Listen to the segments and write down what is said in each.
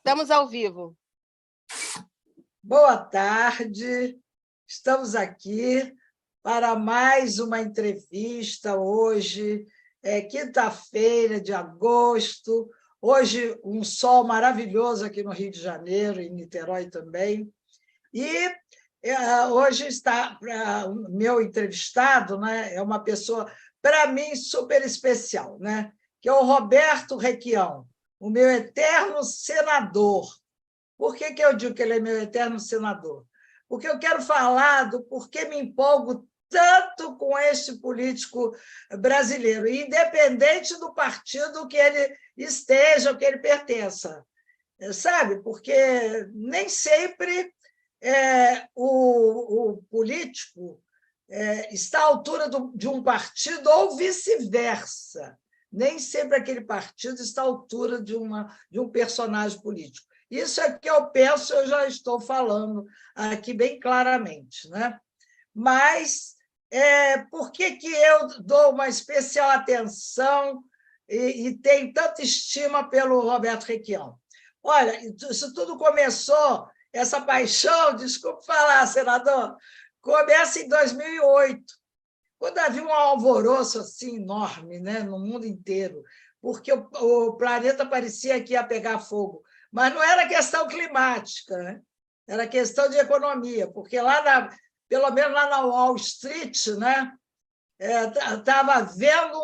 Estamos ao vivo. Boa tarde, estamos aqui para mais uma entrevista hoje, quinta-feira de agosto, hoje um sol maravilhoso aqui no Rio de Janeiro, em Niterói também, e hoje está o meu entrevistado, né, é uma pessoa, para mim, super especial, né, que é o Roberto Requião, o meu eterno senador. Por que eu digo que ele é meu eterno senador? Porque eu quero falar do porquê me empolgo tanto com este político brasileiro, independente do partido que ele esteja, que ele pertença. Sabe? Porque nem sempre o político está à altura de um partido ou vice-versa. Nem sempre aquele partido está à altura de um personagem político. Isso é que eu penso, eu já estou falando aqui bem claramente, né? Mas por que eu dou uma especial atenção e tenho tanta estima pelo Roberto Requião? Olha, isso tudo começou, essa paixão, desculpe falar, senador, começa em 2008, quando havia um alvoroço assim enorme, né, no mundo inteiro, porque o planeta parecia que ia pegar fogo. Mas não era questão climática, né? Era questão de economia, porque pelo menos lá na Wall Street, né, estava havendo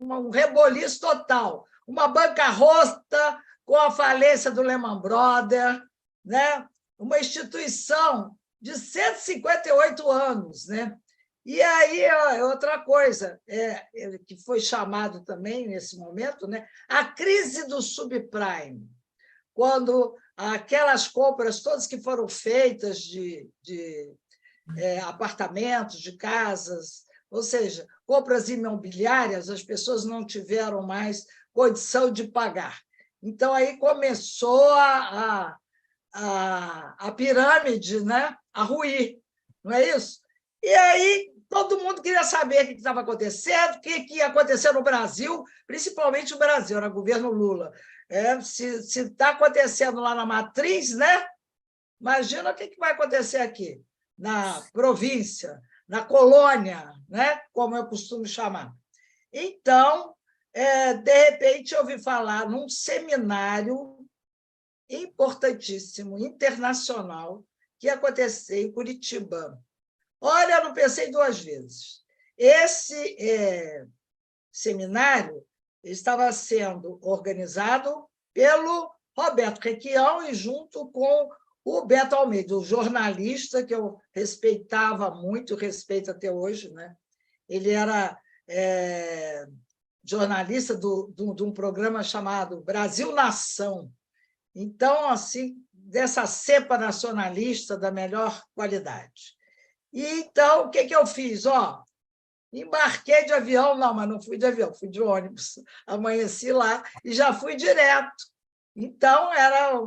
um reboliço total, uma bancarrota com a falência do Lehman Brothers, né? Uma instituição de 158 anos, né? E aí, outra coisa, que foi chamado também nesse momento, né? A crise do subprime, quando aquelas compras todas que foram feitas de apartamentos, de casas, ou seja, compras imobiliárias, as pessoas não tiveram mais condição de pagar. Então, aí começou a pirâmide, né, a ruir, não é isso? E aí todo mundo queria saber o que estava acontecendo, o que ia acontecer no Brasil, principalmente no Brasil, no governo Lula. Se está acontecendo lá na matriz, né? Imagina o que vai acontecer aqui, na província, na colônia, né? Como eu costumo chamar. Então, de repente, eu ouvi falar num seminário importantíssimo, internacional, que ia acontecer em Curitiba. Olha, eu não pensei duas vezes. Esse seminário estava sendo organizado pelo Roberto Requião e junto com o Beto Almeida, o jornalista que eu respeitava muito, respeito até hoje, né? Ele era jornalista de um programa chamado Brasil Nação. Então, assim, dessa cepa nacionalista da melhor qualidade. E então, o que eu fiz? Embarquei de avião, não, mas não fui de avião, fui de ônibus. Amanheci lá e já fui direto. Então, era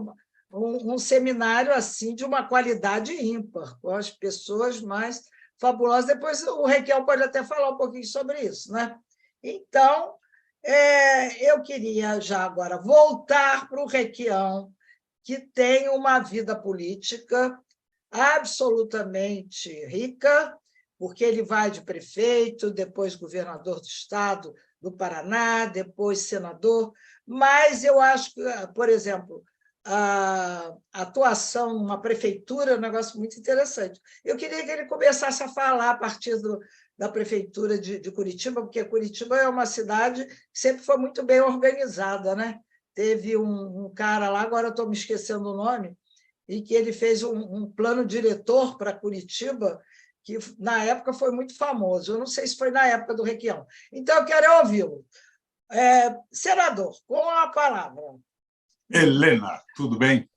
um seminário assim de uma qualidade ímpar, com as pessoas mais fabulosas. Depois o Requião pode até falar um pouquinho sobre isso, né? Então, eu queria já agora voltar para o Requião, que tem uma vida política absolutamente rica, porque ele vai de prefeito, depois governador do estado do Paraná, depois senador, mas eu acho que, por exemplo, a atuação numa prefeitura é um negócio muito interessante. Eu queria que ele começasse a falar a partir da prefeitura de Curitiba, porque Curitiba é uma cidade que sempre foi muito bem organizada, né? Teve um cara lá, agora estou me esquecendo o nome, e que ele fez um plano diretor para Curitiba, que na época foi muito famoso. Eu não sei se foi na época do Requião. Então, eu quero ouvi-lo. Senador, com a palavra. Helena, tudo bem?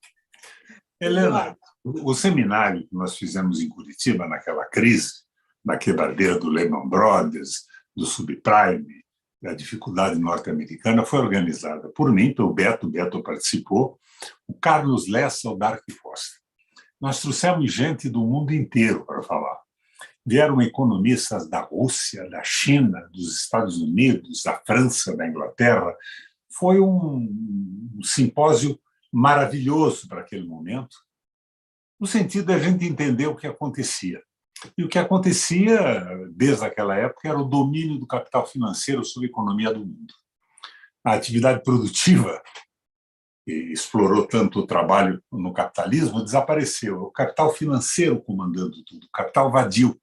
Helena, o seminário que nós fizemos em Curitiba, naquela crise, na quebradeira do Lehman Brothers, do subprime, da dificuldade norte-americana, foi organizada por mim, pelo Beto, o Beto participou, o Carlos Lessa, o Dark Foster. Nós trouxemos gente do mundo inteiro para falar. Vieram economistas da Rússia, da China, dos Estados Unidos, da França, da Inglaterra. Foi um simpósio maravilhoso para aquele momento, no sentido de a gente entender o que acontecia. E o que acontecia, desde aquela época, era o domínio do capital financeiro sobre a economia do mundo. A atividade produtiva, que explorou tanto o trabalho no capitalismo, desapareceu. O capital financeiro comandando tudo, o capital vadio,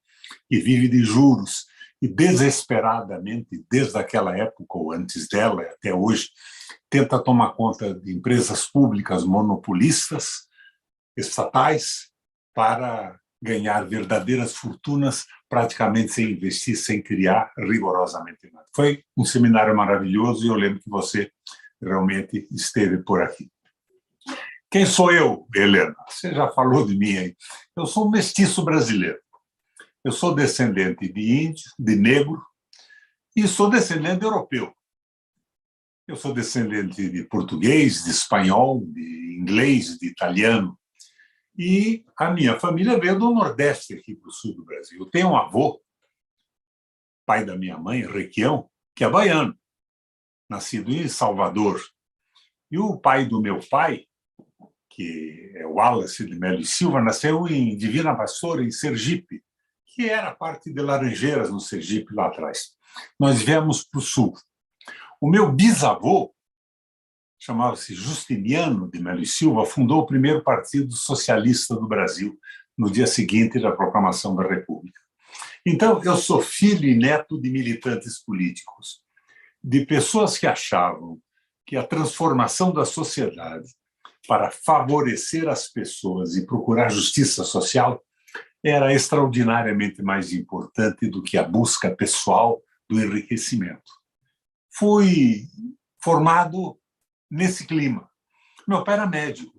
que vive de juros e desesperadamente, desde aquela época ou antes dela até hoje, tenta tomar conta de empresas públicas monopolistas, estatais, para ganhar verdadeiras fortunas, praticamente sem investir, sem criar rigorosamente nada. Foi um seminário maravilhoso e eu lembro que você realmente esteve por aqui. Quem sou eu, Helena? Você já falou de mim aí. Eu sou um mestiço brasileiro. Eu sou descendente de índio, de negro, e sou descendente de europeu. Eu sou descendente de português, de espanhol, de inglês, de italiano. E a minha família veio do Nordeste, aqui para o sul do Brasil. Eu tenho um avô, pai da minha mãe, Requião, que é baiano, nascido em Salvador. E o pai do meu pai, que é o Wallace de Melo e Silva, nasceu em Divina Pastora, em Sergipe, que era parte de Laranjeiras, no Sergipe, lá atrás. Nós viemos para o sul. O meu bisavô, chamava-se Justiniano de Melo e Silva, fundou o primeiro partido socialista do Brasil, no dia seguinte da proclamação da República. Então, eu sou filho e neto de militantes políticos, de pessoas que achavam que a transformação da sociedade para favorecer as pessoas e procurar justiça social era extraordinariamente mais importante do que a busca pessoal do enriquecimento. Fui formado nesse clima. Meu pai era médico.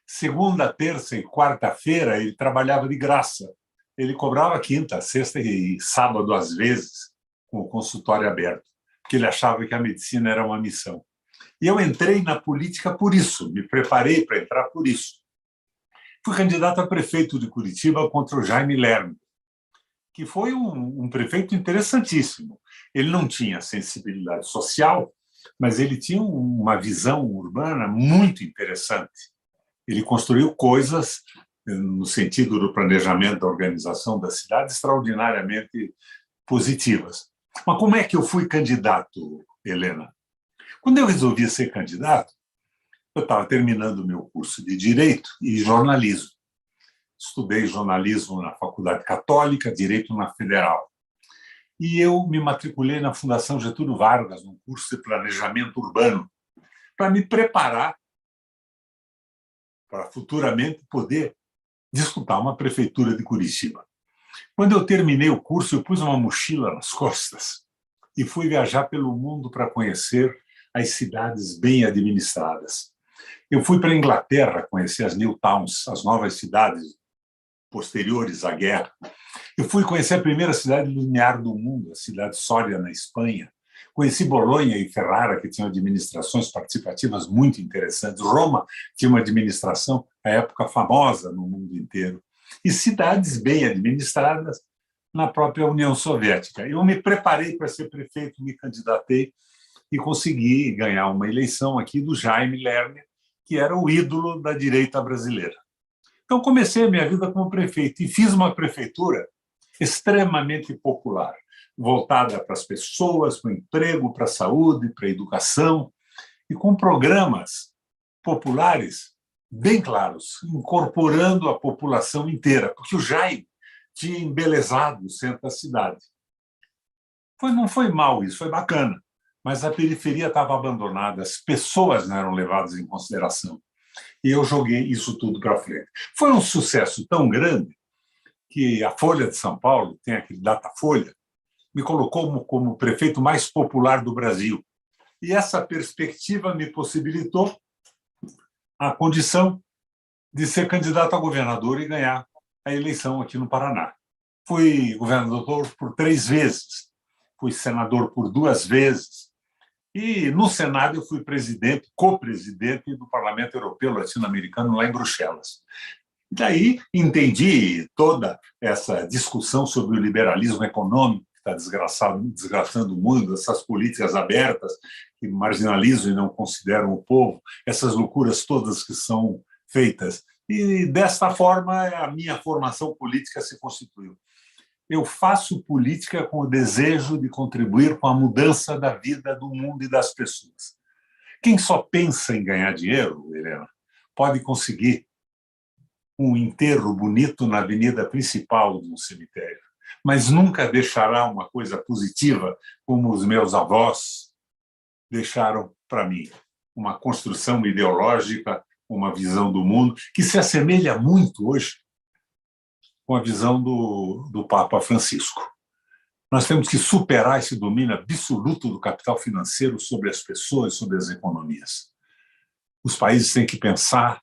Segunda, terça e quarta-feira ele trabalhava de graça. Ele cobrava quinta, sexta e sábado, às vezes, com o consultório aberto, porque ele achava que a medicina era uma missão. E eu entrei na política por isso, me preparei para entrar por isso. Fui candidato a prefeito de Curitiba contra o Jaime Lerner, que foi um prefeito interessantíssimo. Ele não tinha sensibilidade social, mas ele tinha uma visão urbana muito interessante. Ele construiu coisas no sentido do planejamento da organização da cidade extraordinariamente positivas. Mas como é que eu fui candidato, Helena? Quando eu resolvi ser candidato, eu estava terminando o meu curso de Direito e Jornalismo. Estudei jornalismo na Faculdade Católica, Direito na Federal. E eu me matriculei na Fundação Getúlio Vargas, num curso de Planejamento Urbano, para me preparar para futuramente poder disputar uma prefeitura de Curitiba. Quando eu terminei o curso, eu pus uma mochila nas costas e fui viajar pelo mundo para conhecer as cidades bem administradas. Eu fui para a Inglaterra conhecer as New Towns, as novas cidades posteriores à guerra. Eu fui conhecer a primeira cidade linear do mundo, a cidade de Sória, na Espanha. Conheci Bolonha e Ferrara, que tinham administrações participativas muito interessantes. Roma tinha uma administração, à época, famosa no mundo inteiro. E cidades bem administradas na própria União Soviética. Eu me preparei para ser prefeito, me candidatei e consegui ganhar uma eleição aqui do Jaime Lerner, que era o ídolo da direita brasileira. Então, comecei a minha vida como prefeito e fiz uma prefeitura extremamente popular, voltada para as pessoas, para o emprego, para a saúde, para a educação, e com programas populares bem claros, incorporando a população inteira, porque o Jaime tinha embelezado o centro da cidade. Não foi mal isso, foi bacana, mas a periferia estava abandonada, as pessoas não eram levadas em consideração. E eu joguei isso tudo para frente. Foi um sucesso tão grande que a Folha de São Paulo, tem aquele Datafolha, me colocou como o prefeito mais popular do Brasil. E essa perspectiva me possibilitou a condição de ser candidato a governador e ganhar a eleição aqui no Paraná. Fui governador por 3 vezes, fui senador por 2 vezes, e no Senado eu fui presidente, co-presidente do Parlamento Europeu Latino-Americano lá em Bruxelas. Daí entendi toda essa discussão sobre o liberalismo econômico que está desgraçando o mundo, essas políticas abertas que marginalizam e não consideram o povo, essas loucuras todas que são feitas. E, desta forma, a minha formação política se constituiu. Eu faço política com o desejo de contribuir com a mudança da vida do mundo e das pessoas. Quem só pensa em ganhar dinheiro, Helena, pode conseguir um enterro bonito na avenida principal de um cemitério, mas nunca deixará uma coisa positiva como os meus avós deixaram para mim, uma construção ideológica, uma visão do mundo que se assemelha muito hoje com a visão do Papa Francisco. Nós temos que superar esse domínio absoluto do capital financeiro sobre as pessoas, sobre as economias. Os países têm que pensar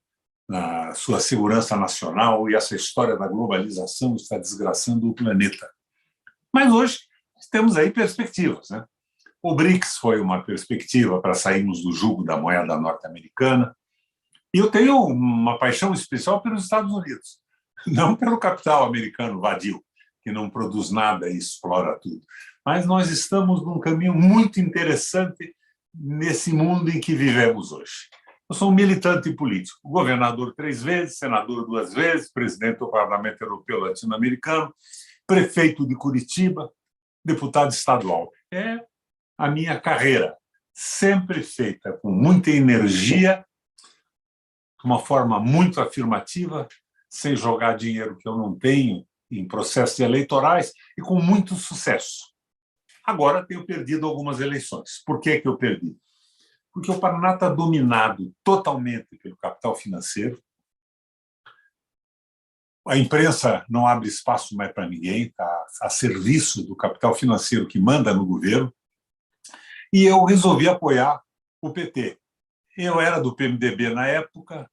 na sua segurança nacional e essa história da globalização está desgraçando o planeta. Mas hoje temos aí perspectivas, né? O BRICS foi uma perspectiva para sairmos do jugo da moeda norte-americana. E eu tenho uma paixão especial pelos Estados Unidos, não pelo capital americano vadio, que não produz nada e explora tudo. Mas nós estamos num caminho muito interessante nesse mundo em que vivemos hoje. Eu sou um militante político, governador 3 vezes, senador 2 vezes, presidente do Parlamento Europeu Latino-Americano, prefeito de Curitiba, deputado estadual. É a minha carreira, sempre feita com muita energia, de uma forma muito afirmativa, sem jogar dinheiro que eu não tenho em processos eleitorais e com muito sucesso. Agora tenho perdido algumas eleições. Por que eu perdi? Porque o Paraná está dominado totalmente pelo capital financeiro. A imprensa não abre espaço mais para ninguém, está a serviço do capital financeiro que manda no governo. E eu resolvi apoiar o PT. Eu era do PMDB na época,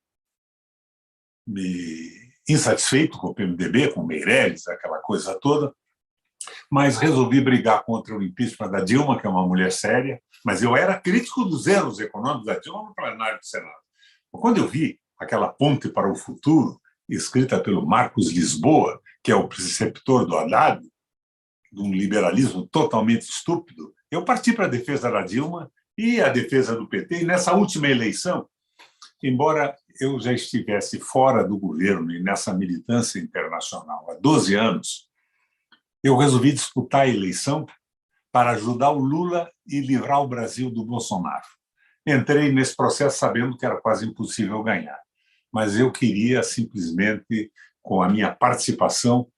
insatisfeito com o PMDB, com o Meirelles, aquela coisa toda, mas resolvi brigar contra o impeachment da Dilma, que é uma mulher séria, mas eu era crítico dos erros econômicos da Dilma no plenário do Senado. Quando eu vi aquela ponte para o futuro, escrita pelo Marcos Lisboa, que é o preceptor do Haddad, de um liberalismo totalmente estúpido, eu parti para a defesa da Dilma e a defesa do PT. E nessa última eleição, embora eu já estivesse fora do governo e nessa militância internacional há 12 anos, eu resolvi disputar a eleição para ajudar o Lula e livrar o Brasil do Bolsonaro. Entrei nesse processo sabendo que era quase impossível ganhar, mas eu queria simplesmente, com a minha participação,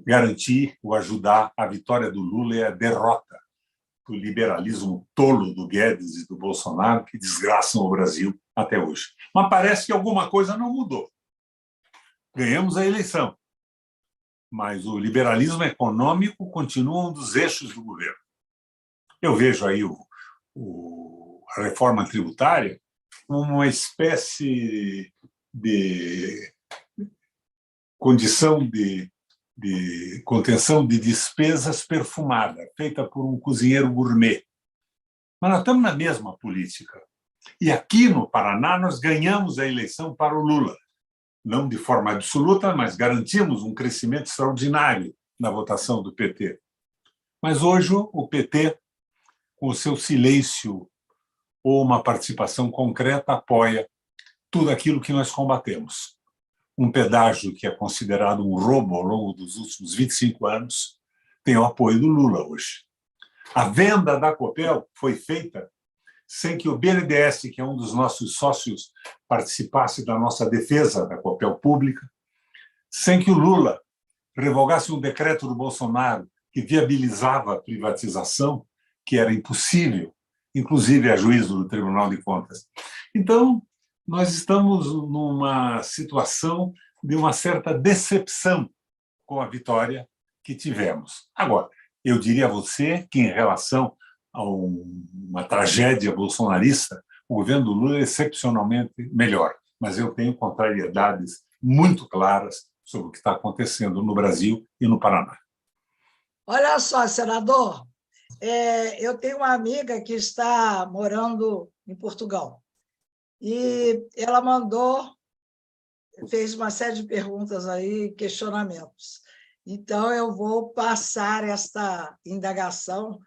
garantir ou ajudar a vitória do Lula e a derrota do liberalismo tolo do Guedes e do Bolsonaro, que desgraçam o Brasil até hoje. Mas parece que alguma coisa não mudou. Ganhamos a eleição, mas o liberalismo econômico continua um dos eixos do governo. Eu vejo aí a reforma tributária como uma espécie de condição de contenção de despesas perfumada, feita por um cozinheiro gourmet. Mas nós estamos na mesma política. E aqui no Paraná nós ganhamos a eleição para o Lula. Não de forma absoluta, mas garantimos um crescimento extraordinário na votação do PT. Mas hoje o PT, com o seu silêncio ou uma participação concreta, apoia tudo aquilo que nós combatemos. Um pedágio que é considerado um roubo ao longo dos últimos 25 anos tem o apoio do Lula hoje. A venda da Copel foi feita sem que o BNDES, que é um dos nossos sócios, participasse da nossa defesa da Copel pública, sem que o Lula revogasse um decreto do Bolsonaro que viabilizava a privatização, que era impossível, inclusive a juízo do Tribunal de Contas. Então, nós estamos numa situação de uma certa decepção com a vitória que tivemos. Agora, eu diria a você que, em relação a uma tragédia bolsonarista, o governo do Lula é excepcionalmente melhor, mas eu tenho contrariedades muito claras sobre o que está acontecendo no Brasil e no Paraná. Olha só, senador, eu tenho uma amiga que está morando em Portugal. E ela fez uma série de perguntas aí, questionamentos. Então, eu vou passar esta indagação,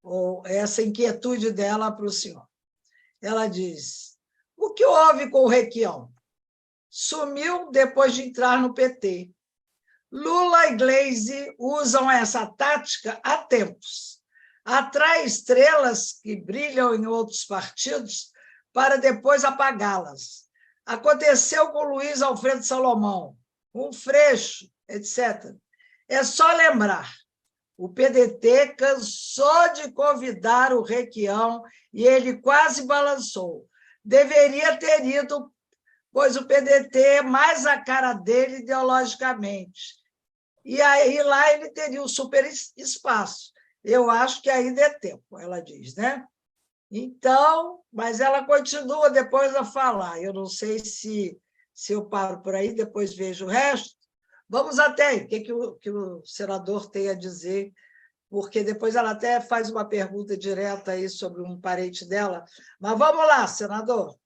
ou essa inquietude dela para o senhor. Ela diz: o que houve com o Requião? Sumiu depois de entrar no PT. Lula e Gleisi usam essa tática há tempos. Atrai estrelas que brilham em outros partidos para depois apagá-las. Aconteceu com Luiz Alfredo Salomão, com Freixo, etc. É só lembrar, o PDT cansou de convidar o Requião e ele quase balançou. Deveria ter ido, pois o PDT é mais a cara dele ideologicamente. E aí lá ele teria um super espaço. Eu acho que ainda é tempo, ela diz, né? Então, mas ela continua depois a falar. Eu não sei se eu paro por aí, depois vejo o resto. Vamos até aí, o que o senador tem a dizer, porque depois ela até faz uma pergunta direta aí sobre um parente dela. Mas vamos lá, senador.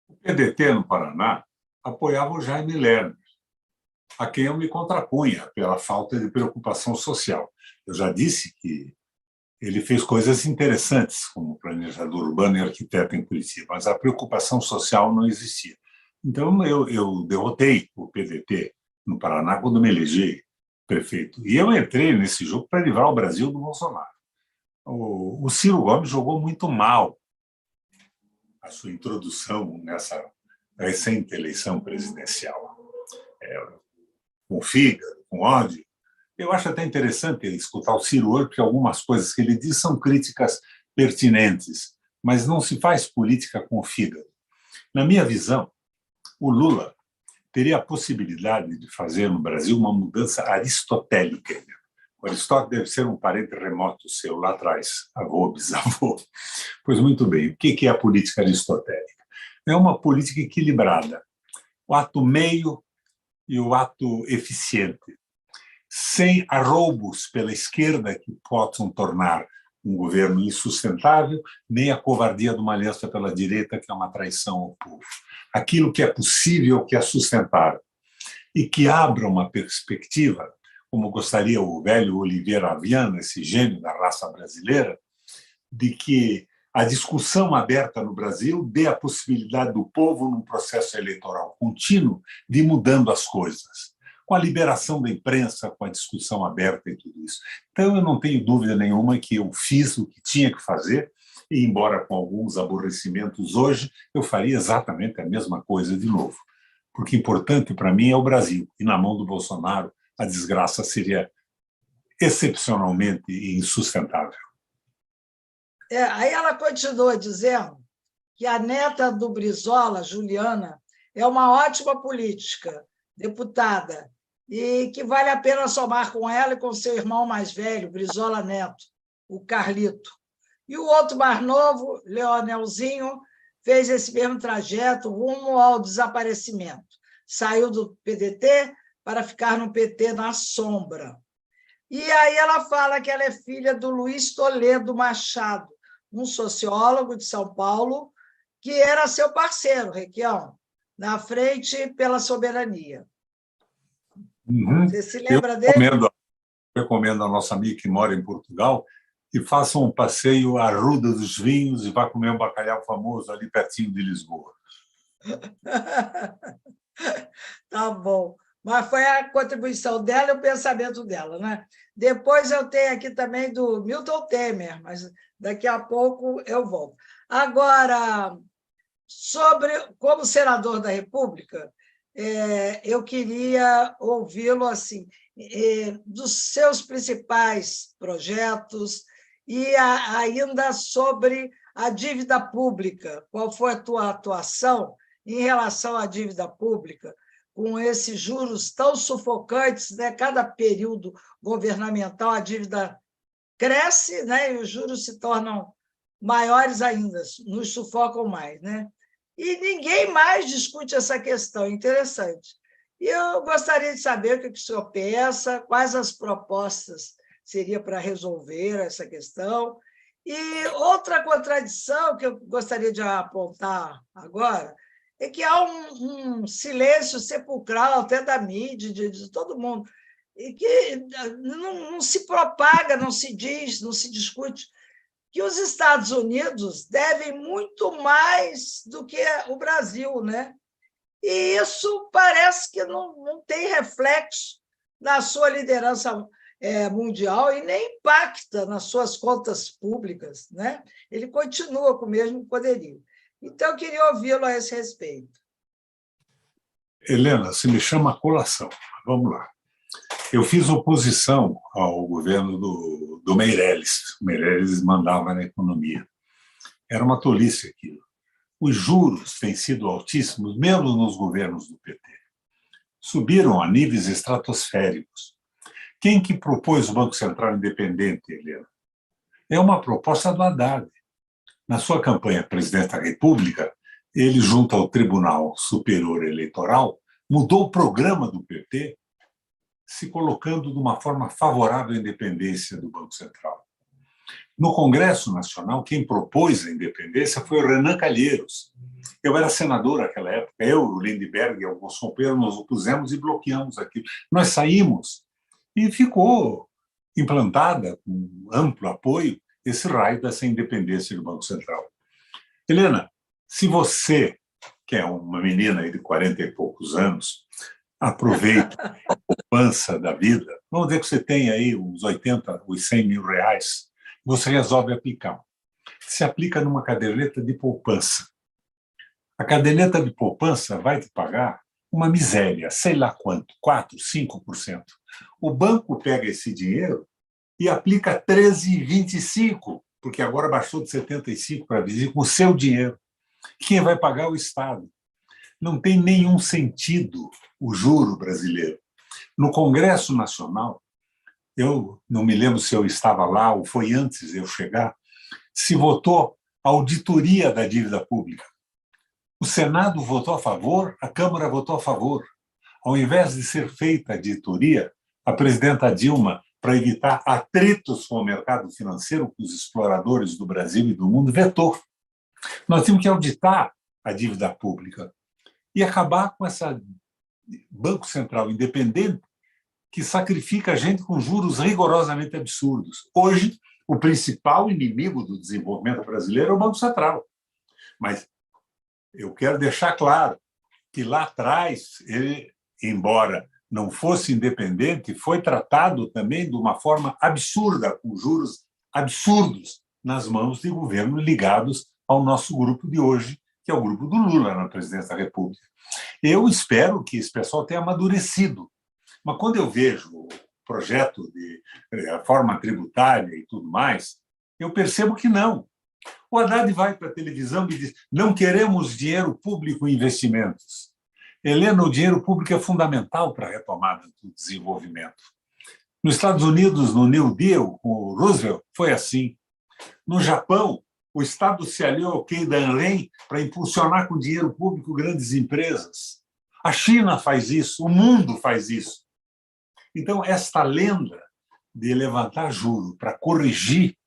O PDT no Paraná apoiava o Jaime Lerner, a quem eu me contrapunha pela falta de preocupação social. Eu já disse que ele fez coisas interessantes como planejador urbano e arquiteto em Curitiba, mas a preocupação social não existia. Então, eu derrotei o PDT no Paraná quando me elegi prefeito. E eu entrei nesse jogo para livrar o Brasil do Bolsonaro. O Ciro Gomes jogou muito mal a sua introdução nessa recente eleição presidencial. Com fígado, com ódio. Eu acho até interessante escutar o Ciro hoje, porque algumas coisas que ele diz são críticas pertinentes, mas não se faz política com fígado. Na minha visão, o Lula teria a possibilidade de fazer no Brasil uma mudança aristotélica. O Aristóteles deve ser um parente remoto seu, lá atrás, avô, bisavô. Pois muito bem, o que é a política aristotélica? É uma política equilibrada. O ato meio e o ato eficiente, sem arroubos pela esquerda que possam tornar um governo insustentável, nem a covardia de uma aliança pela direita, que é uma traição ao povo. Aquilo que é possível, que é sustentável, e que abra uma perspectiva, como gostaria o velho Oliveira Viana, esse gênio da raça brasileira, de que a discussão aberta no Brasil dê a possibilidade do povo, num processo eleitoral contínuo, de ir mudando as coisas, com a liberação da imprensa, com a discussão aberta e tudo isso. Então, eu não tenho dúvida nenhuma que eu fiz o que tinha que fazer, e, embora com alguns aborrecimentos hoje, eu faria exatamente a mesma coisa de novo. Porque importante para mim é o Brasil, e na mão do Bolsonaro a desgraça seria excepcionalmente insustentável. Aí ela continua dizendo que a neta do Brizola, Juliana, é uma ótima política, deputada, e que vale a pena somar com ela e com seu irmão mais velho, Brizola Neto, o Carlito. E o outro mais novo, Leonelzinho, fez esse mesmo trajeto rumo ao desaparecimento. Saiu do PDT para ficar no PT na sombra. E aí ela fala que ela é filha do Luiz Toledo Machado, um sociólogo de São Paulo, que era seu parceiro, Requião, na Frente pela Soberania. Uhum. Você se lembra dele? Recomendo a nossa amiga que mora em Portugal que faça um passeio à Ruda dos Vinhos e vá comer um bacalhau famoso ali pertinho de Lisboa. Tá bom. Mas foi a contribuição dela e o pensamento dela, né? Depois eu tenho aqui também do Milton Temer, mas daqui a pouco eu volto. Agora, como senador da República, eu queria ouvi-lo assim, dos seus principais projetos e ainda sobre a dívida pública. Qual foi a tua atuação em relação à dívida pública, com esses juros tão sufocantes, né? Cada período governamental a dívida cresce, né? E os juros se tornam maiores ainda, nos sufocam mais, né? E ninguém mais discute essa questão, interessante. E eu gostaria de saber o que o senhor pensa, quais as propostas seria para resolver essa questão. E outra contradição que eu gostaria de apontar agora é que há um silêncio sepulcral até da mídia, de todo mundo. e que não se propaga, não se diz, não se discute que os Estados Unidos devem muito mais do que o Brasil, né? E isso parece que não tem reflexo na sua liderança mundial e nem impacta nas suas contas públicas, né? Ele continua com o mesmo poderio. Então, eu queria ouvi-lo a esse respeito. Helena, se me chama a colação. Vamos lá. Eu fiz oposição ao governo do Meirelles. O Meirelles mandava na economia. Era uma tolice aquilo. Os juros têm sido altíssimos, mesmo nos governos do PT. Subiram a níveis estratosféricos. Quem que propôs o Banco Central independente, Helena? É uma proposta do Haddad. Na sua campanha presidente da República, ele, junto ao Tribunal Superior Eleitoral, mudou o programa do PT, se colocando de uma forma favorável à independência do Banco Central. No Congresso Nacional, quem propôs a independência foi o Renan Calheiros. Eu era senador naquela época, eu, o Lindbergh e alguns companheiros nos opusemos e bloqueamos aquilo. Nós saímos e ficou implantada, com amplo apoio, esse raio dessa independência do Banco Central. Helena, se você, que é uma menina aí de 40 e poucos anos, aproveita a poupança da vida, vamos dizer que você tem aí uns 80, os 100 mil reais, você resolve aplicar. Se aplica numa caderneta de poupança. A caderneta de poupança vai te pagar uma miséria, sei lá quanto, 4%, 5%. O banco pega esse dinheiro e aplica 13,25%, porque agora baixou de 75 para 25, com o seu dinheiro. Quem vai pagar é o Estado. Não tem nenhum sentido o juro brasileiro. No Congresso Nacional, eu não me lembro se eu estava lá ou foi antes de eu chegar, se votou a auditoria da dívida pública. O Senado votou a favor, a Câmara votou a favor. Ao invés de ser feita a auditoria, a presidenta Dilma, para evitar atritos com o mercado financeiro, com os exploradores do Brasil e do mundo, vetou. Nós temos que auditar a dívida pública e acabar com esse Banco Central independente que sacrifica a gente com juros rigorosamente absurdos. Hoje, o principal inimigo do desenvolvimento brasileiro é o Banco Central. Mas eu quero deixar claro que lá atrás, ele, embora não fosse independente, foi tratado também de uma forma absurda, com juros absurdos, nas mãos de governos ligados ao nosso grupo de hoje, que é o grupo do Lula na presidência da República. Eu espero que esse pessoal tenha amadurecido, mas quando eu vejo o projeto de reforma tributária e tudo mais, eu percebo que não. O Haddad vai para a televisão e diz: não queremos dinheiro público em investimentos. Helena, o dinheiro público é fundamental para a retomada do desenvolvimento. Nos Estados Unidos, no New Deal, com o Roosevelt, foi assim. No Japão, o Estado se aliou ao Keidanren para impulsionar com dinheiro público grandes empresas. A China faz isso, o mundo faz isso. Então, esta lenda de levantar juro para corrigir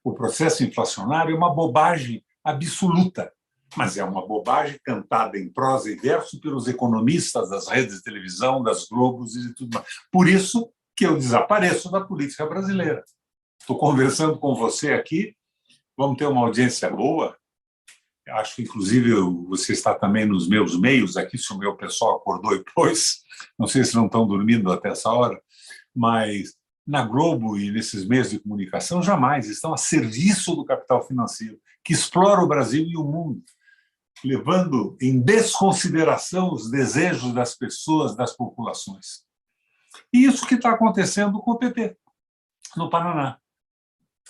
o processo inflacionário é uma bobagem absoluta, mas é uma bobagem cantada em prosa e verso pelos economistas das redes de televisão, das Globos e de tudo mais. Por isso que eu desapareço da política brasileira. Estou conversando com você aqui, vamos ter uma audiência boa. Acho que, inclusive, você está também nos meus meios aqui, se o meu pessoal acordou e pôs. Não sei se não estão dormindo até essa hora, mas na Globo e nesses meios de comunicação jamais estão a serviço do capital financeiro, que explora o Brasil e o mundo, levando em desconsideração os desejos das pessoas, das populações. E isso que está acontecendo com o PT, no Paraná.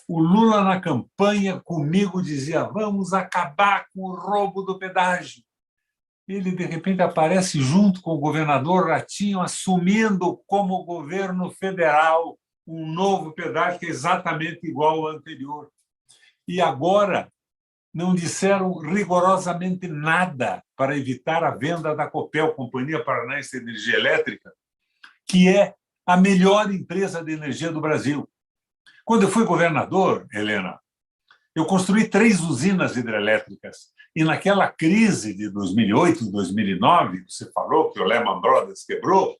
O Lula, na campanha, comigo, dizia: vamos acabar com o roubo do pedágio. Ele, de repente, aparece junto com o governador Ratinho, assumindo como governo federal um novo pedágio que é exatamente igual ao anterior. E agora não disseram rigorosamente nada para evitar a venda da Copel, Companhia Paranaense de Energia Elétrica, que é a melhor empresa de energia do Brasil. Quando eu fui governador, Helena, eu construí 3 usinas hidrelétricas. E naquela crise de 2008, 2009, você falou que o Lehman Brothers quebrou,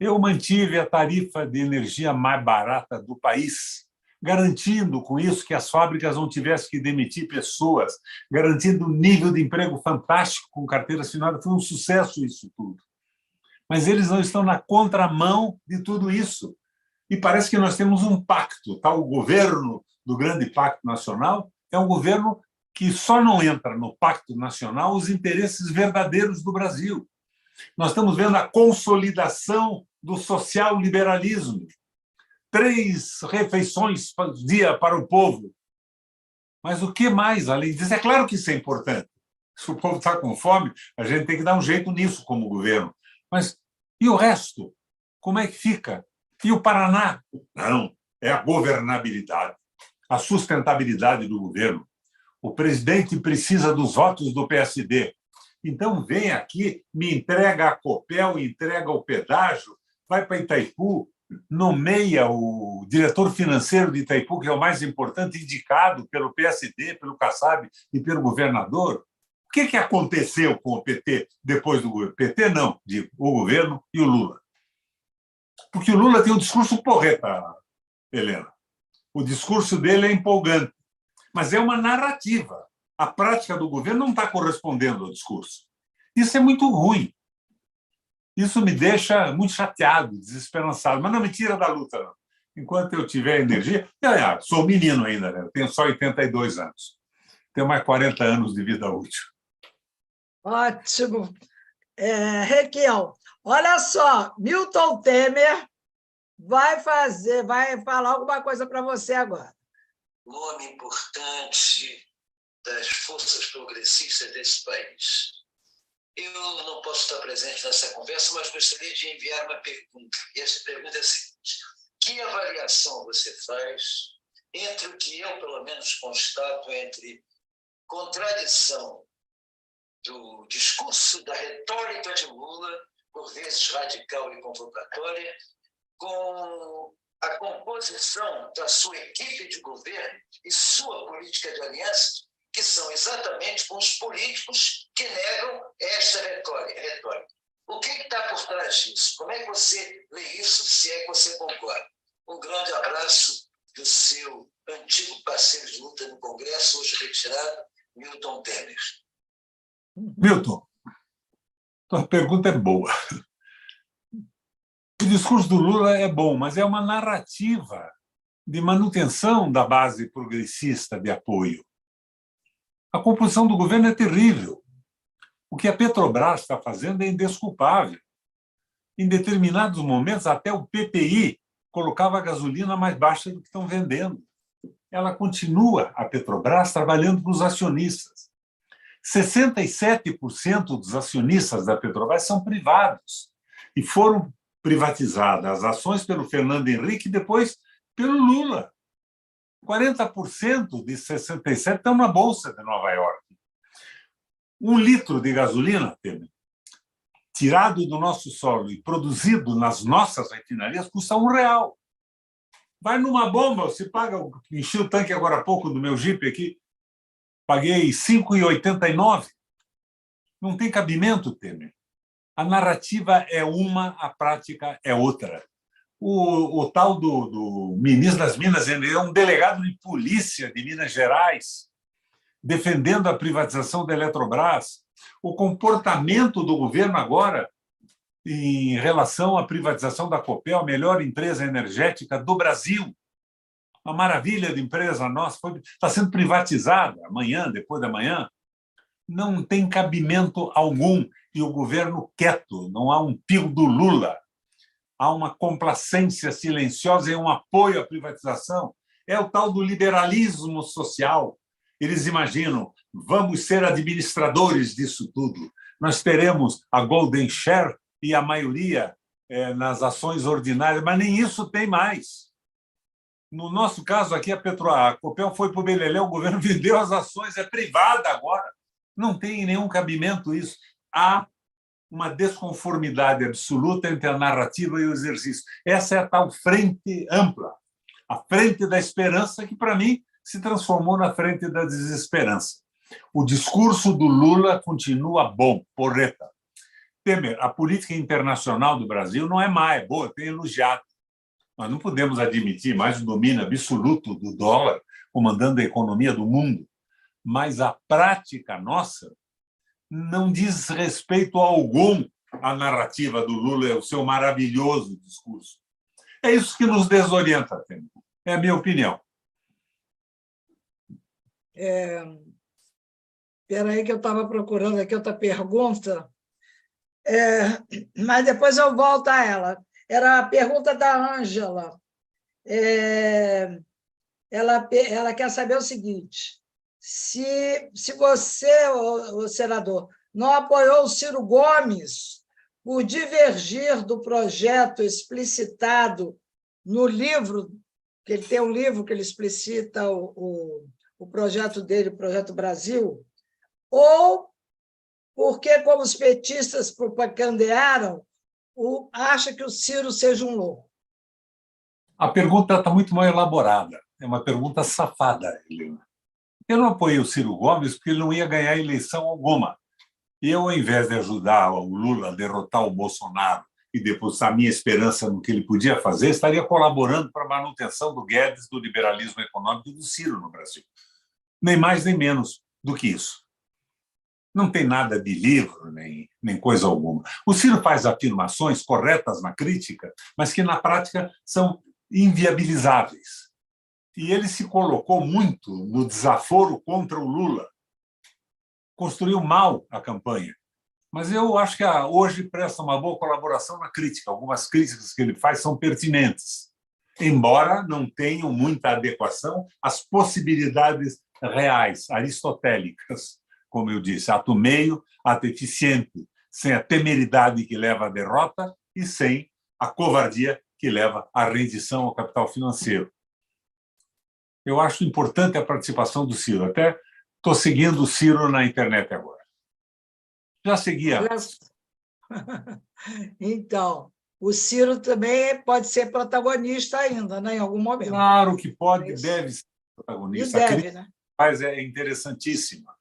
Eu mantive a tarifa de energia mais barata do país, garantindo com isso que as fábricas não tivessem que demitir pessoas, garantindo um nível de emprego fantástico com carteira assinada. Foi um sucesso isso tudo. Mas eles não estão na contramão de tudo isso. E parece que nós temos um pacto. Tá? O governo do Grande Pacto Nacional é um governo que só não entra no Pacto Nacional os interesses verdadeiros do Brasil. Nós estamos vendo a consolidação do social-liberalismo. 3 refeições por dia para o povo. Mas o que mais além disso? É claro que isso é importante. Se o povo está com fome, a gente tem que dar um jeito nisso como governo. Mas e o resto? Como é que fica? E o Paraná? Não, é a governabilidade, a sustentabilidade do governo. O presidente precisa dos votos do PSD. Então, vem aqui, me entrega a Copel, entrega o pedágio, vai para Itaipu, nomeia o diretor financeiro de Itaipu, que é o mais importante, indicado pelo PSD, pelo Kassab e pelo governador. O que aconteceu com o PT depois do governo? PT não, digo, o governo e o Lula. Porque o Lula tem um discurso porreta, Helena. O discurso dele é empolgante, mas é uma narrativa. A prática do governo não está correspondendo ao discurso. Isso é muito ruim. Isso me deixa muito chateado, desesperançado, mas não me tira da luta, não. Enquanto eu tiver energia... sou menino ainda, né? Eu tenho só 82 anos. Tenho mais 40 anos de vida útil. Ótimo. Requião, olha só, Milton Temer vai falar alguma coisa para você agora. Nome importante das forças progressistas desse país. Eu não posso estar presente nessa conversa, mas gostaria de enviar uma pergunta. E essa pergunta é a seguinte: que avaliação você faz entre o que eu, pelo menos, constato entre contradição do discurso, da retórica de Lula, por vezes radical e convocatória, com a composição da sua equipe de governo e sua política de aliança, que são exatamente com os políticos que negam esta retórica. O que está por trás disso? Como é que você lê isso, se é que você concorda? Um grande abraço do seu antigo parceiro de luta no Congresso, hoje retirado, Milton Temer. Milton, tua pergunta é boa. O discurso do Lula é bom, mas é uma narrativa de manutenção da base progressista de apoio. A composição do governo é terrível. O que a Petrobras está fazendo é indesculpável. Em determinados momentos, até o PPI colocava a gasolina mais baixa do que estão vendendo. Ela continua, a Petrobras, trabalhando para os acionistas. 67% dos acionistas da Petrobras são privados e foram privatizadas as ações pelo Fernando Henrique e depois pelo Lula. 40% de 67% estão na Bolsa de Nova York. 1 litro de gasolina, tirado do nosso solo e produzido nas nossas refinarias, custa R$1. Vai numa bomba, você paga... Enchi o tanque agora há pouco do meu Jeep aqui, paguei R$ 5,89. Não tem cabimento, Temer. A narrativa é uma, a prática é outra. O tal do ministro das Minas, ele é um delegado de polícia de Minas Gerais, defendendo a privatização da Eletrobras. O comportamento do governo agora em relação à privatização da Copel, a melhor empresa energética do Brasil. Uma maravilha de empresa nossa, está sendo privatizada amanhã, depois da manhã. Não tem cabimento algum. E o governo quieto, não há um pio do Lula. Há uma complacência silenciosa e um apoio à privatização. É o tal do liberalismo social. Eles imaginam, vamos ser administradores disso tudo. Nós teremos a golden share e a maioria nas ações ordinárias, mas nem isso tem mais. No nosso caso aqui, a Copel foi para o beleléu, o governo vendeu as ações, é privada agora. Não tem nenhum cabimento isso. Há uma desconformidade absoluta entre a narrativa e o exercício. Essa é a tal frente ampla, a frente da esperança, que, para mim, se transformou na frente da desesperança. O discurso do Lula continua bom, porreta. Temer, a política internacional do Brasil não é má, é boa, tem elogiado. Nós não podemos admitir mais o domínio absoluto do dólar comandando a economia do mundo, mas a prática nossa não diz respeito algum à narrativa do Lula e ao seu maravilhoso discurso. É isso que nos desorienta, Temer. É a minha opinião. Espera aí que eu estava procurando aqui outra pergunta, mas depois eu volto a ela. Era a pergunta da Ângela. Ela quer saber o seguinte: se você, o senador, não apoiou o Ciro Gomes por divergir do projeto explicitado no livro, que ele tem um livro que ele explicita o projeto dele, o Projeto Brasil, ou porque, como os petistas propagandearam, acha que o Ciro seja um louco? A pergunta está muito mal elaborada. É uma pergunta safada, Helena. Eu não apoiei o Ciro Gomes porque ele não ia ganhar eleição alguma. E eu, ao invés de ajudar o Lula a derrotar o Bolsonaro e depositar minha esperança no que ele podia fazer, estaria colaborando para a manutenção do Guedes, do liberalismo econômico e do Ciro no Brasil. Nem mais nem menos do que isso. Não tem nada de livro, nem coisa alguma. O Ciro faz afirmações corretas na crítica, mas que, na prática, são inviabilizáveis. E ele se colocou muito no desaforo contra o Lula. Construiu mal a campanha. Mas eu acho que hoje presta uma boa colaboração na crítica. Algumas críticas que ele faz são pertinentes, embora não tenham muita adequação às possibilidades reais, aristotélicas. Como eu disse, ato meio, ato eficiente, sem a temeridade que leva à derrota e sem a covardia que leva à rendição ao capital financeiro. Eu acho importante a participação do Ciro. Até estou seguindo o Ciro na internet agora. Já seguia. Então, o Ciro também pode ser protagonista ainda, né, em algum momento. Claro que pode e deve ser protagonista. E deve, né? Mas é interessantíssima.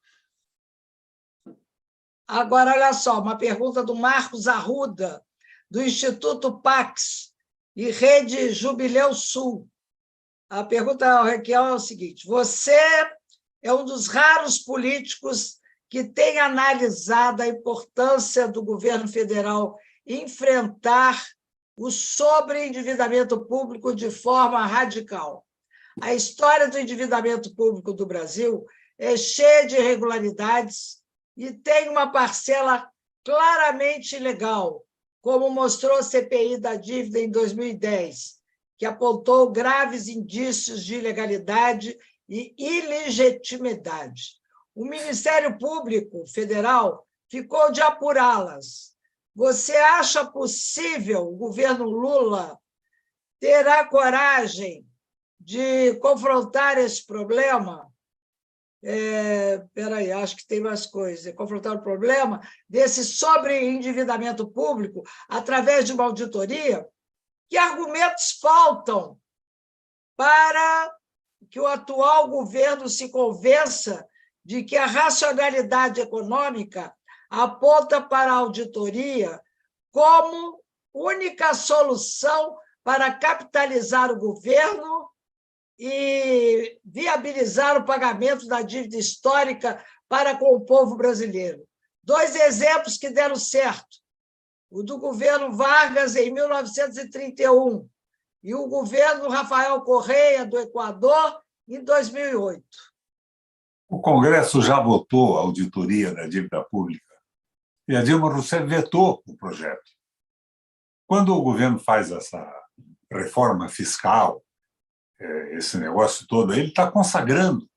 Agora, olha só, uma pergunta do Marcos Arruda, do Instituto Pax e Rede Jubileu Sul. A pergunta, Raquel, é o seguinte: você é um dos raros políticos que tem analisado a importância do governo federal enfrentar o sobreendividamento público de forma radical. A história do endividamento público do Brasil é cheia de irregularidades e tem uma parcela claramente ilegal, como mostrou a CPI da dívida em 2010, que apontou graves indícios de ilegalidade e ilegitimidade. O Ministério Público Federal ficou de apurá-las. Você acha possível o governo Lula ter a coragem de confrontar esse problema? Espera aí, acho que tem mais coisas. Confrontar o problema desse sobreendividamento público através de uma auditoria? Que argumentos faltam para que o atual governo se convença de que a racionalidade econômica aponta para a auditoria como única solução para capitalizar o governo e viabilizar o pagamento da dívida histórica para com o povo brasileiro? Dois exemplos que deram certo: o do governo Vargas, em 1931, e o governo Rafael Correa, do Equador, em 2008. O Congresso já votou a auditoria da dívida pública e a Dilma Rousseff vetou o projeto. Quando o governo faz essa reforma fiscal, esse negócio todo, ele está consagrando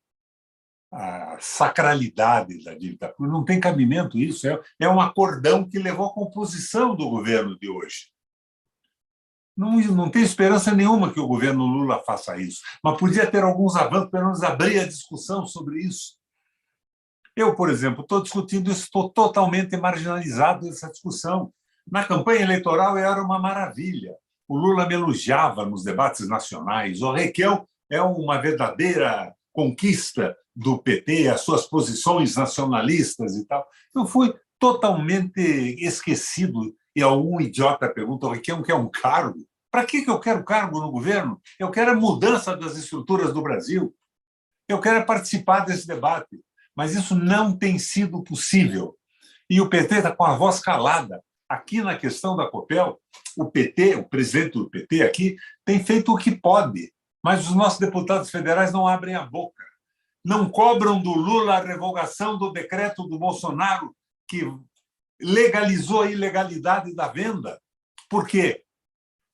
a sacralidade da dívida pública. Não tem cabimento isso. É um acordão que levou à composição do governo de hoje. Não tem esperança nenhuma que o governo Lula faça isso, mas podia ter alguns avanços, pelo menos abrir a discussão sobre isso. Eu, por exemplo, estou discutindo isso, estou totalmente marginalizado dessa discussão. Na campanha eleitoral era uma maravilha. O Lula me elogiava nos debates nacionais. O Requião é uma verdadeira conquista do PT, as suas posições nacionalistas e tal. Eu fui totalmente esquecido. E algum idiota pergunta: quem quer um cargo? Para que eu quero cargo no governo? Eu quero a mudança das estruturas do Brasil. Eu quero participar desse debate. Mas isso não tem sido possível. E o PT está com a voz calada. Aqui na questão da Copel, o PT, o presidente do PT aqui, tem feito o que pode, mas os nossos deputados federais não abrem a boca. Não cobram do Lula a revogação do decreto do Bolsonaro que legalizou a ilegalidade da venda. Por quê?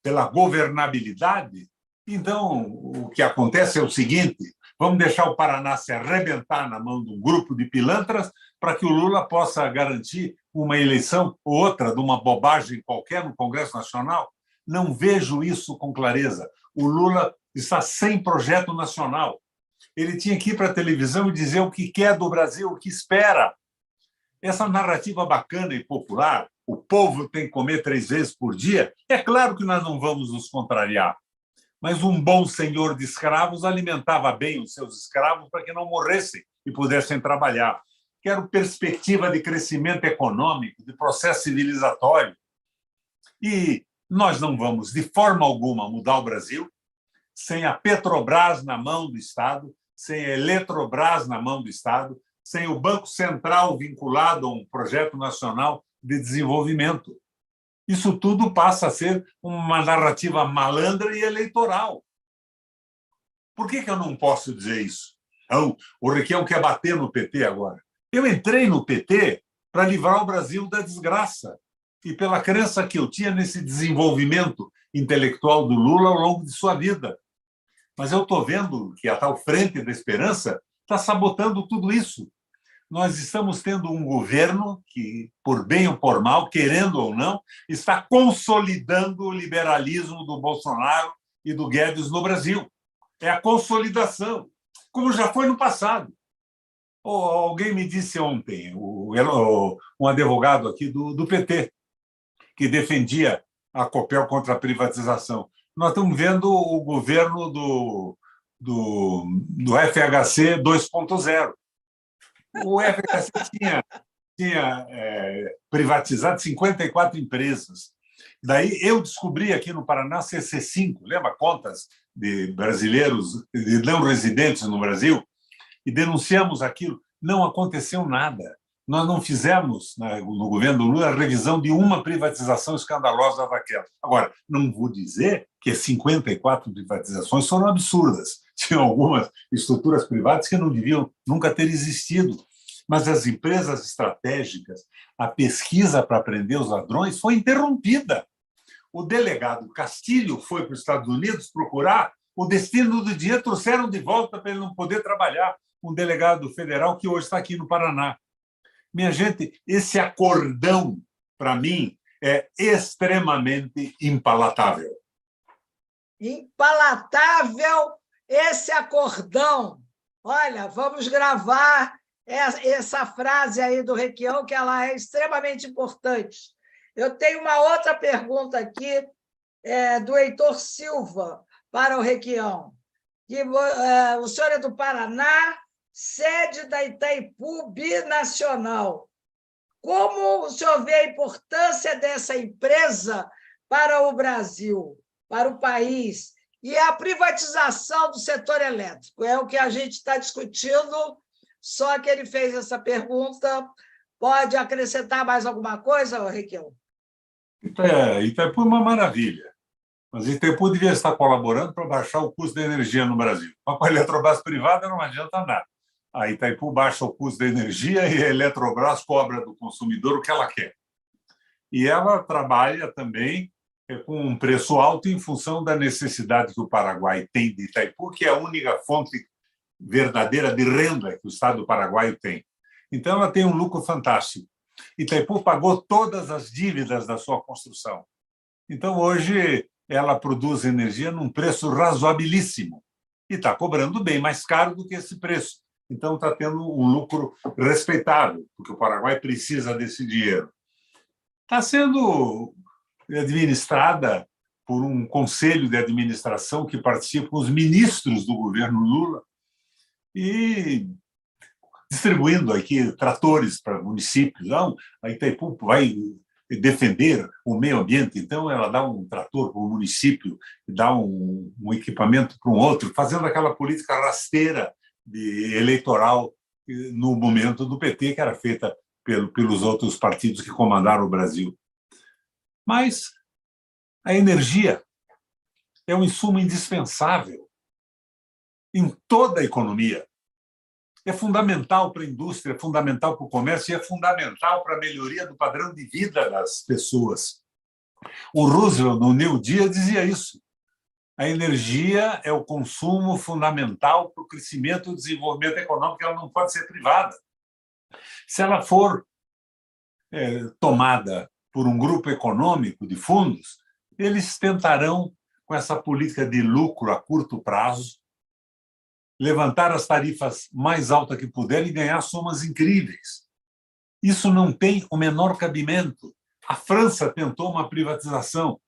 Pela governabilidade. Então, o que acontece é o seguinte: vamos deixar o Paraná se arrebentar na mão de um grupo de pilantras para que o Lula possa garantir uma eleição ou outra de uma bobagem qualquer no Congresso Nacional? Não vejo isso com clareza. O Lula está sem projeto nacional. Ele tinha que ir para a televisão e dizer o que quer do Brasil, o que espera. Essa narrativa bacana e popular, o povo tem que comer 3 vezes por dia, é claro que nós não vamos nos contrariar. Mas um bom senhor de escravos alimentava bem os seus escravos para que não morressem e pudessem trabalhar. Quero perspectiva de crescimento econômico, de processo civilizatório. E nós não vamos, de forma alguma, mudar o Brasil sem a Petrobras na mão do Estado, sem a Eletrobras na mão do Estado, sem o Banco Central vinculado a um projeto nacional de desenvolvimento. Isso tudo passa a ser uma narrativa malandra e eleitoral. Por que eu não posso dizer isso? Então, o Requião quer bater no PT agora. Eu entrei no PT para livrar o Brasil da desgraça e pela crença que eu tinha nesse desenvolvimento intelectual do Lula ao longo de sua vida. Mas eu estou vendo que a tal Frente da Esperança está sabotando tudo isso. Nós estamos tendo um governo que, por bem ou por mal, querendo ou não, está consolidando o liberalismo do Bolsonaro e do Guedes no Brasil. É a consolidação, como já foi no passado. Alguém me disse ontem, um advogado aqui do PT, que defendia a Copel contra a privatização. Nós estamos vendo o governo do FHC 2.0. O FHC tinha privatizado 54 empresas. Daí eu descobri aqui no Paraná CC5, lembra? Contas de brasileiros, de não residentes no Brasil, e denunciamos aquilo. Não aconteceu nada. Nós não fizemos, no governo do Lula, a revisão de uma privatização escandalosa daquela. Agora, não vou dizer que 54 privatizações foram absurdas. Tinha algumas estruturas privadas que não deviam nunca ter existido. Mas as empresas estratégicas, a pesquisa para prender os ladrões foi interrompida. O delegado Castilho foi para os Estados Unidos procurar o destino do dinheiro, trouxeram de volta para ele não poder trabalhar. Um delegado federal que hoje está aqui no Paraná. Minha gente, esse acordão, para mim, é extremamente impalatável. Impalatável esse acordão. Olha, vamos gravar essa frase aí do Requião, que ela é extremamente importante. Eu tenho uma outra pergunta aqui, do Heitor Silva, para o Requião. O senhor é do Paraná, sede da Itaipu Binacional. Como o senhor vê a importância dessa empresa para o Brasil, para o país, e a privatização do setor elétrico? É o que a gente está discutindo, só que ele fez essa pergunta. Pode acrescentar mais alguma coisa, Requião? Itaipu é uma maravilha, mas Itaipu devia estar colaborando para baixar o custo da energia no Brasil. Mas com a Eletrobras privada não adianta nada. A Itaipu baixa o custo da energia e a Eletrobras cobra do consumidor o que ela quer. E ela trabalha também com um preço alto em função da necessidade que o Paraguai tem de Itaipu, que é a única fonte verdadeira de renda que o Estado do Paraguai tem. Então, ela tem um lucro fantástico. Itaipu pagou todas as dívidas da sua construção. Então, hoje, ela produz energia num preço razoabilíssimo e está cobrando bem mais caro do que esse preço. Então, está tendo um lucro respeitável, porque o Paraguai precisa desse dinheiro. Está sendo administrada por um conselho de administração que participa com os ministros do governo Lula. E distribuindo aqui tratores para municípios. Não, a Itaipu vai defender o meio ambiente, então ela dá um trator para o município, dá um equipamento para um outro, fazendo aquela política rasteira eleitoral no momento do PT, que era feita pelos outros partidos que comandaram o Brasil. Mas a energia é um insumo indispensável em toda a economia. É fundamental para a indústria, é fundamental para o comércio e é fundamental para a melhoria do padrão de vida das pessoas. O Roosevelt, no New Deal, dizia isso. A energia é o consumo fundamental para o crescimento e o desenvolvimento econômico, ela não pode ser privada. Se ela for tomada por um grupo econômico de fundos, eles tentarão, com essa política de lucro a curto prazo, levantar as tarifas mais altas que puderem e ganhar somas incríveis. Isso não tem o menor cabimento. A França tentou uma privatização.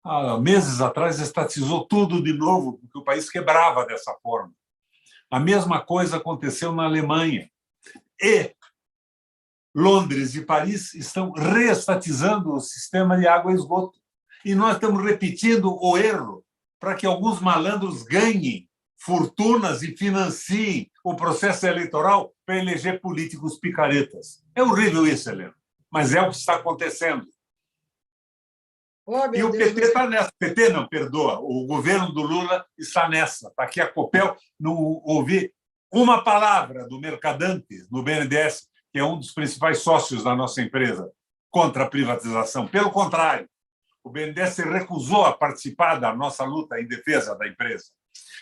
Há meses atrás, estatizou tudo de novo, porque o país quebrava dessa forma. A mesma coisa aconteceu na Alemanha. E Londres e Paris estão reestatizando o sistema de água e esgoto. E nós estamos repetindo o erro para que alguns malandros ganhem fortunas e financiem o processo eleitoral para eleger políticos picaretas. É horrível isso, Helena, mas é o que está acontecendo. E o PT está nessa. PT não, perdoa. O governo do Lula está nessa. Está aqui a Copel, não ouvi uma palavra do Mercadante no BNDES, que é um dos principais sócios da nossa empresa, contra a privatização. Pelo contrário, o BNDES se recusou a participar da nossa luta em defesa da empresa.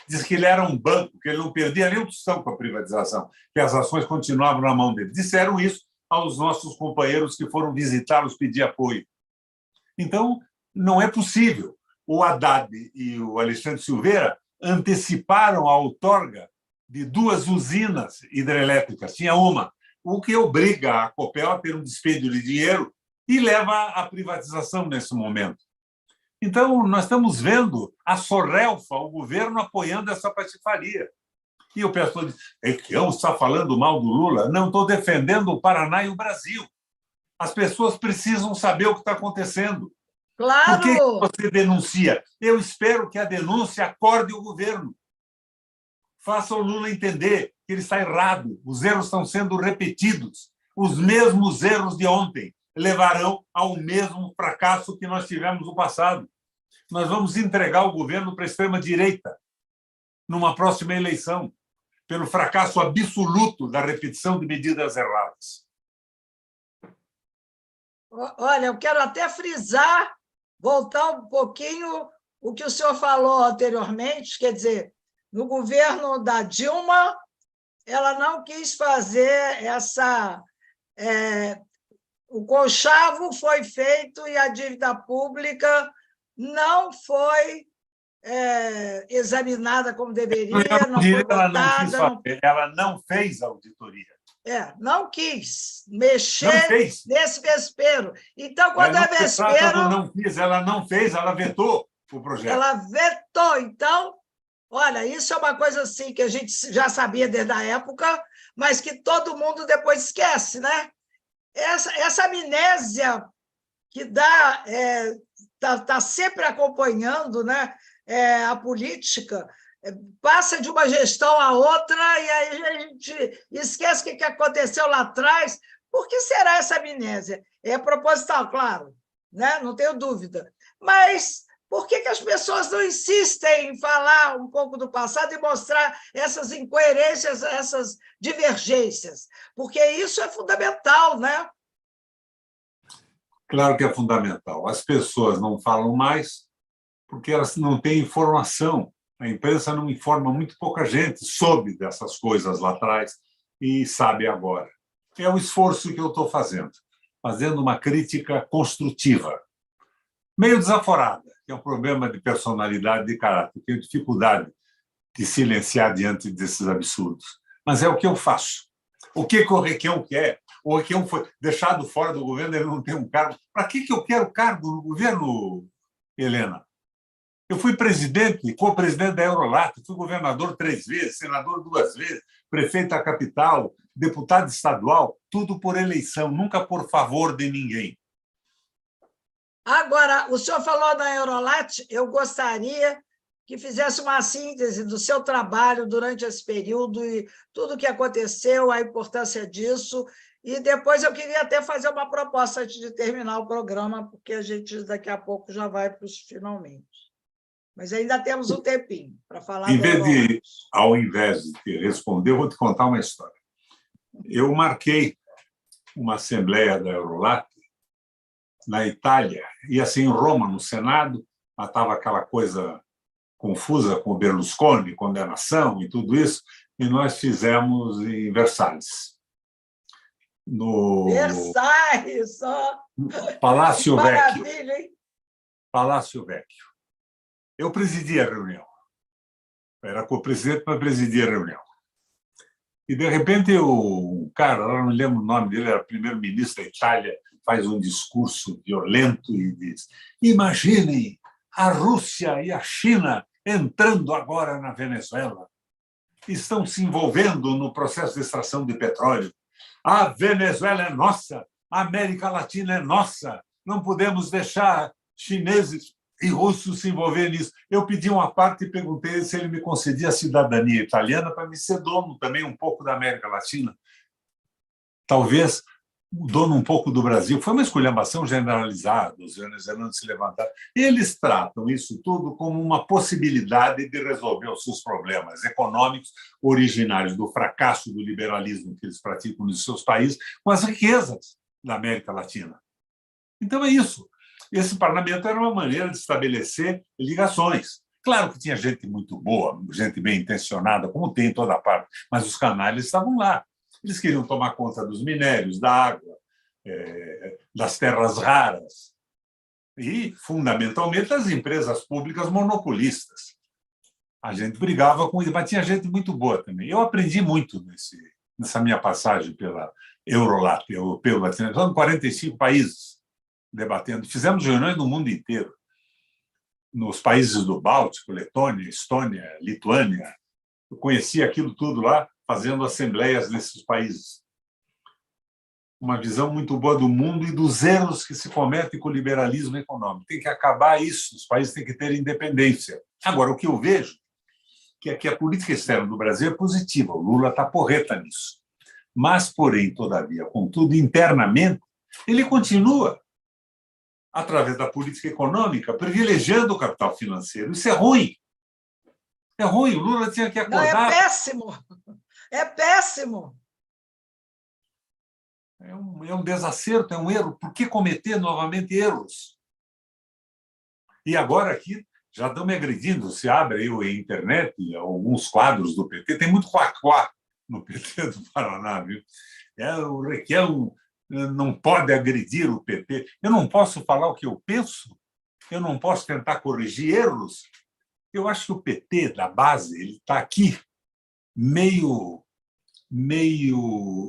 Diz que ele era um banco, que ele não perdia nem um tostão com a privatização, que as ações continuavam na mão dele. Disseram isso aos nossos companheiros que foram visitá-los pedir apoio. Então, não é possível. O Haddad e o Alexandre Silveira anteciparam a outorga de 2 usinas hidrelétricas. Tinha uma, o que obriga a Copel a ter um despêndio de dinheiro e leva à privatização nesse momento. Então, nós estamos vendo a sorrelfa, o governo apoiando essa patifaria. E o pessoal diz, que eu está falando mal do Lula? Não, estou defendendo o Paraná e o Brasil. As pessoas precisam saber o que está acontecendo. Claro! Por que você denuncia? Eu espero que a denúncia acorde o governo. Faça o Lula entender que ele está errado. Os erros estão sendo repetidos. Os mesmos erros de ontem levarão ao mesmo fracasso que nós tivemos no passado. Nós vamos entregar o governo para a extrema-direita numa próxima eleição, pelo fracasso absoluto da repetição de medidas erradas. Olha, eu quero até frisar, voltar um pouquinho o que o senhor falou anteriormente, quer dizer, no governo da Dilma, ela não quis fazer essa... o conchavo foi feito e a dívida pública não foi examinada como deveria, não foi votada. Ela não fez auditoria. Não quis mexer nesse vespeiro. Então, quando é vespeiro... Não quis, ela não fez, ela vetou o projeto. Ela vetou. Então, olha, isso é uma coisa assim que a gente já sabia desde a época, mas que todo mundo depois esquece, né? Essa amnésia que está sempre acompanhando, né, a política, passa de uma gestão a outra e aí a gente esquece o que aconteceu lá atrás. Por que será essa amnésia? É proposital, claro, né? Não tenho dúvida. Mas por que as pessoas não insistem em falar um pouco do passado e mostrar essas incoerências, essas divergências? Porque isso é fundamental, né? Claro que é fundamental. As pessoas não falam mais porque elas não têm informação. A imprensa não informa, muito pouca gente soube dessas coisas lá atrás e sabe agora. É o esforço que eu estou fazendo uma crítica construtiva, meio desaforada, que é um problema de personalidade, de caráter. Tenho dificuldade de silenciar diante desses absurdos. Mas é o que eu faço. O que o Requião quer? O Requião foi deixado fora do governo, ele não tem um cargo. Para que eu quero cargo no governo, Helena? Eu fui presidente e co-presidente da Eurolat, fui governador 3 vezes, senador 2 vezes, prefeito da capital, deputado estadual, tudo por eleição, nunca por favor de ninguém. Agora, o senhor falou da Eurolat, eu gostaria que fizesse uma síntese do seu trabalho durante esse período e tudo o que aconteceu, a importância disso. E depois eu queria até fazer uma proposta antes de terminar o programa, porque a gente daqui a pouco já vai para os finalmente. Mas ainda temos um tempinho para falar da Eurolat. Ao invés de te responder, eu vou te contar uma história. Eu marquei uma assembleia da Eurolat na Itália, ia ser em Roma, no Senado, mas estava aquela coisa confusa com o Berlusconi, condenação e tudo isso, e nós fizemos em Versalhes. No Versalhes, ó! Palácio Vecchio. Maravilha, hein? Palácio Vecchio. Eu presidi a reunião. Era co-presidente, mas presidia a reunião. E, de repente, o cara, eu não lembro o nome dele, era primeiro-ministro da Itália, faz um discurso violento e diz: imaginem a Rússia e a China entrando agora na Venezuela. Estão se envolvendo no processo de extração de petróleo. A Venezuela é nossa, a América Latina é nossa. Não podemos deixar chineses e russos se envolverem nisso. Eu pedi uma parte e perguntei se ele me concedia a cidadania italiana para me ser dono também um pouco da América Latina. Talvez dono um pouco do Brasil. Foi uma esculhambação generalizada, os venezuelanos se levantaram. Eles tratam isso tudo como uma possibilidade de resolver os seus problemas econômicos originários do fracasso do liberalismo que eles praticam nos seus países, com as riquezas da América Latina. Então é isso. Esse parlamento era uma maneira de estabelecer ligações. Claro que tinha gente muito boa, gente bem intencionada, como tem em toda parte, mas os canalhas estavam lá. Eles queriam tomar conta dos minérios, da água, das terras raras e, fundamentalmente, das empresas públicas monopolistas. A gente brigava com isso, mas tinha gente muito boa também. Eu aprendi muito nessa minha passagem pela Eurolat, Europeu Latino-Americano, 45 países debatendo. Fizemos reuniões no mundo inteiro, nos países do Báltico, Letônia, Estônia, Lituânia. Eu conheci aquilo tudo lá, fazendo assembleias nesses países. Uma visão muito boa do mundo e dos erros que se cometem com o liberalismo econômico. Tem que acabar isso, os países têm que ter independência. Agora, o que eu vejo é que a política externa do Brasil é positiva, o Lula está porreta nisso. Mas, porém, todavia, contudo, internamente, ele continua, através da política econômica, privilegiando o capital financeiro. Isso é ruim. É ruim, o Lula tinha que acordar... Não, é péssimo. É péssimo. É um desacerto, é um erro. Por que cometer novamente erros? E agora aqui já estão me agredindo. Se abre aí a internet, alguns quadros do PT, tem muito quaquá no PT do Paraná, viu? O Requião não pode agredir o PT. Eu não posso falar o que eu penso? Eu não posso tentar corrigir erros? Eu acho que o PT, da base, ele está aqui meio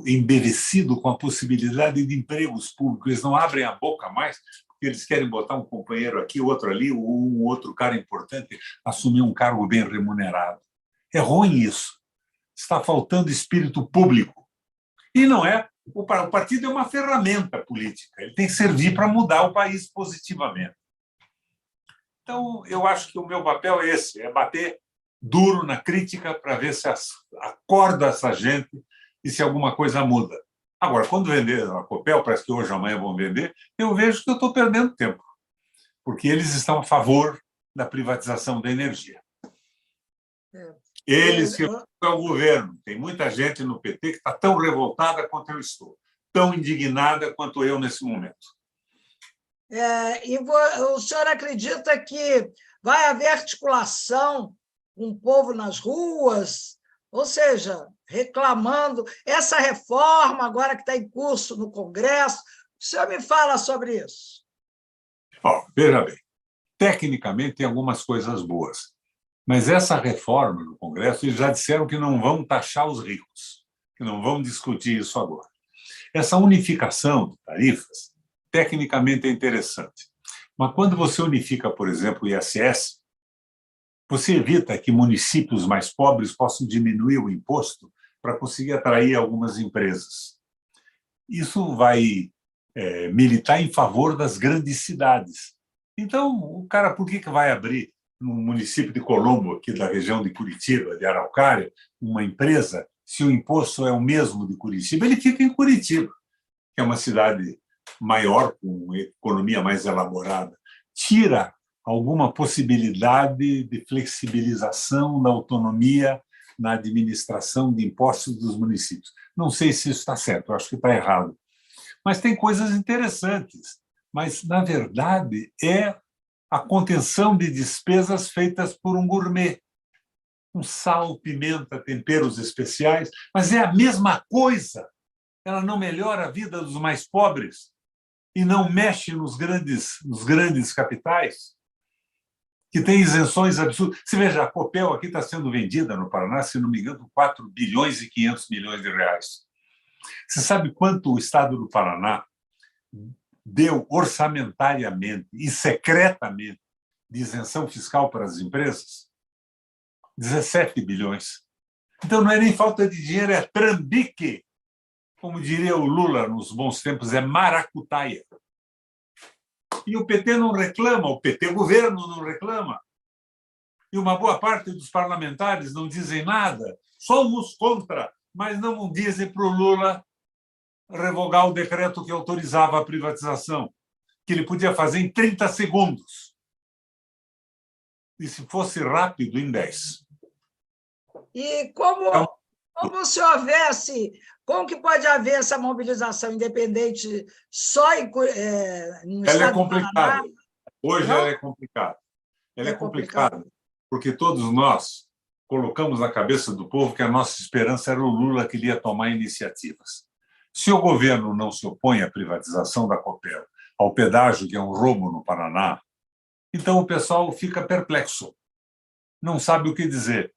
embevecido com a possibilidade de empregos públicos. Eles não abrem a boca mais, porque eles querem botar um companheiro aqui, outro ali, ou um outro cara importante, assumir um cargo bem remunerado. É ruim isso. Está faltando espírito público. E não é. O partido é uma ferramenta política. Ele tem que servir para mudar o país positivamente. Então, eu acho que o meu papel é esse, é bater duro na crítica para ver se acorda essa gente e se alguma coisa muda. Agora, quando vender a Copel, parece que hoje ou amanhã vão vender, eu vejo que eu estou perdendo tempo, porque eles estão a favor da privatização da energia. Eles que é o governo. Tem muita gente no PT que está tão revoltada quanto eu estou, tão indignada quanto eu nesse momento. E o senhor acredita que vai haver articulação com o povo nas ruas, ou seja, reclamando essa reforma agora que está em curso no Congresso? O senhor me fala sobre isso. Veja bem, tecnicamente tem algumas coisas boas, mas essa reforma no Congresso, eles já disseram que não vão taxar os ricos, que não vão discutir isso agora. Essa unificação de tarifas, tecnicamente é interessante, mas quando você unifica, por exemplo, o ISS, você evita que municípios mais pobres possam diminuir o imposto para conseguir atrair algumas empresas. Isso vai militar em favor das grandes cidades. Então, o cara, por que vai abrir no município de Colombo, aqui da região de Curitiba, de Araucária, uma empresa, se o imposto é o mesmo de Curitiba? Ele fica em Curitiba, que é uma cidade maior, com economia mais elaborada. Tira alguma possibilidade de flexibilização da autonomia na administração de impostos dos municípios. Não sei se isso está certo, eu acho que está errado. Mas tem coisas interessantes. Mas, na verdade, é a contenção de despesas feitas por um gourmet. Com sal, pimenta, temperos especiais, mas é a mesma coisa. Ela não melhora a vida dos mais pobres e não mexe nos grandes capitais, que têm isenções absurdas. Você veja, a Copel aqui está sendo vendida no Paraná, se não me engano, por 4 bilhões e 500 milhões de reais. Você sabe quanto o Estado do Paraná deu orçamentariamente e secretamente de isenção fiscal para as empresas? 17 bilhões. Então, não é nem falta de dinheiro, é trambique. Como diria o Lula nos bons tempos, é maracutaia. E o PT não reclama, o PT governo não reclama. E uma boa parte dos parlamentares não dizem nada. Somos contra, mas não dizem para o Lula revogar o decreto que autorizava a privatização, que ele podia fazer em 30 segundos. E se fosse rápido, em 10. E como se houvesse, como que pode haver essa mobilização independente só no Ela é estado do Paraná? complicada. Hoje Não? ela é complicada. Ela é complicada porque todos nós colocamos na cabeça do povo que a nossa esperança era o Lula que ia tomar iniciativas. Se o governo não se opõe à privatização da Copel, ao pedágio, que é um roubo no Paraná, então o pessoal fica perplexo, não sabe o que dizer.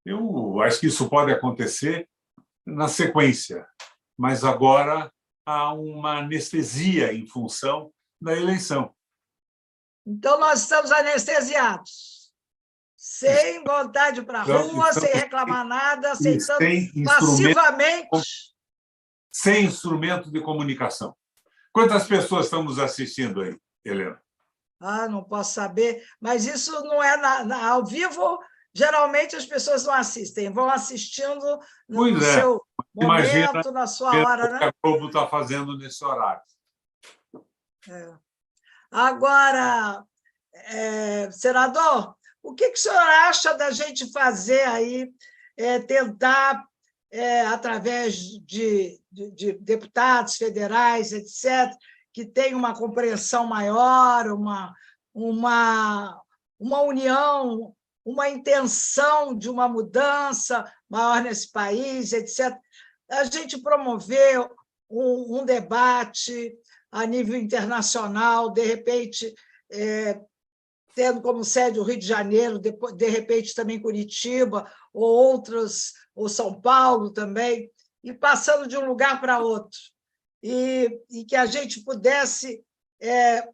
Eu acho que isso pode acontecer na sequência, mas agora há uma anestesia em função da eleição. Então, nós estamos anestesiados, sem vontade para a rua, sem reclamar nada, aceitando passivamente. Sem instrumento de comunicação. Quantas pessoas estão nos assistindo aí, Helena? Não posso saber, mas isso não é ao vivo. Geralmente as pessoas não assistem, vão assistindo no seu momento, na sua hora, né? O que a Globo está fazendo nesse horário. Agora, senador, o que o senhor acha da gente fazer aí, tentar, através de deputados federais, etc., que tenham uma compreensão maior, uma união, uma intenção de uma mudança maior nesse país, etc., a gente promover um debate a nível internacional, de repente, tendo como sede o Rio de Janeiro, de repente também Curitiba, ou São Paulo também, e passando de um lugar para outro. E que a gente pudesse...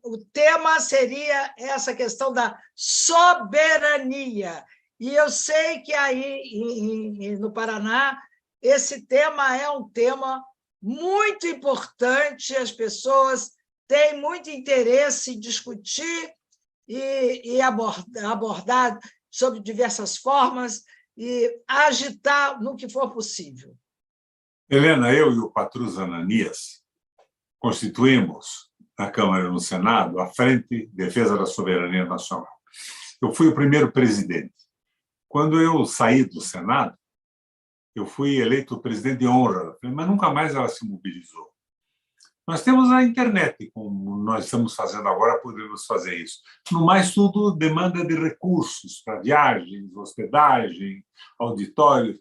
o tema seria essa questão da soberania. E eu sei que aí, no Paraná, esse tema é um tema muito importante, as pessoas têm muito interesse em discutir e abordar sobre diversas formas e agitar no que for possível. Helena, eu e o Patrus Ananias constituímos na Câmara e no Senado a Frente Defesa da Soberania Nacional. Eu fui o primeiro presidente. Quando eu saí do Senado, eu fui eleito presidente de honra, mas nunca mais ela se mobilizou. Nós temos a internet, como nós estamos fazendo agora, podemos fazer isso. No mais, tudo demanda de recursos para viagens, hospedagem, auditórios.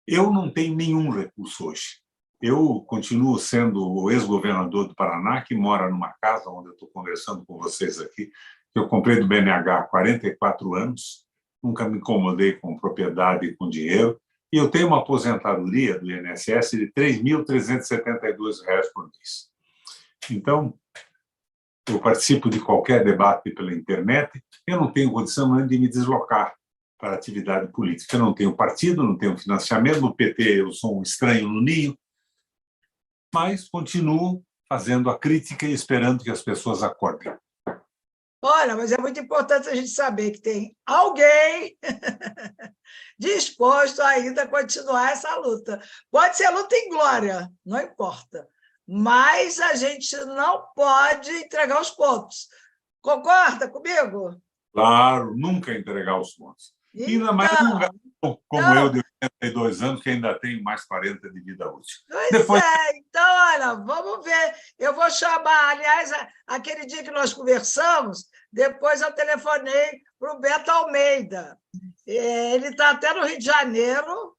Eu não tenho nenhum recurso hoje. Eu continuo sendo o ex-governador do Paraná, que mora numa casa onde eu estou conversando com vocês aqui, que eu comprei do BNH há 44 anos, nunca me incomodei com propriedade e com dinheiro, e eu tenho uma aposentadoria do INSS de R$ 3.372 por mês. Então, eu participo de qualquer debate pela internet, eu não tenho condição nem de me deslocar para a atividade política. Eu não tenho partido, não tenho financiamento, no PT eu sou um estranho no ninho, mas continuo fazendo a crítica e esperando que as pessoas acordem. Olha, mas é muito importante a gente saber que tem alguém disposto ainda a continuar essa luta. Pode ser luta em glória, não importa, mas a gente não pode entregar os pontos. Concorda comigo? Claro, nunca entregar os pontos. Ainda mais um garoto como eu, de 82 anos, que ainda tenho mais 40 de vida útil. Pois é, então, olha, vamos ver. Eu vou chamar, aliás, aquele dia que nós conversamos, depois eu telefonei para o Beto Almeida. Ele está até no Rio de Janeiro,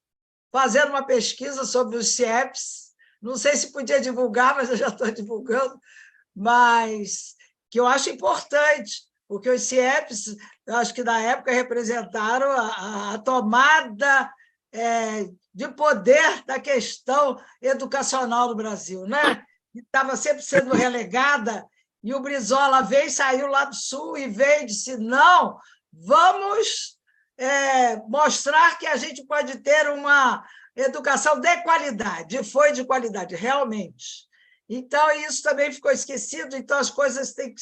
fazendo uma pesquisa sobre os CIEPs. Não sei se podia divulgar, mas eu já estou divulgando, mas que eu acho importante, porque os CIEPs, eu acho que na época representaram a tomada de poder da questão educacional no Brasil, né? Estava sempre sendo relegada, e o Brizola veio, saiu lá do Sul e veio e disse, não, vamos mostrar que a gente pode ter uma educação de qualidade, e foi de qualidade, realmente. Então, isso também ficou esquecido, então as coisas têm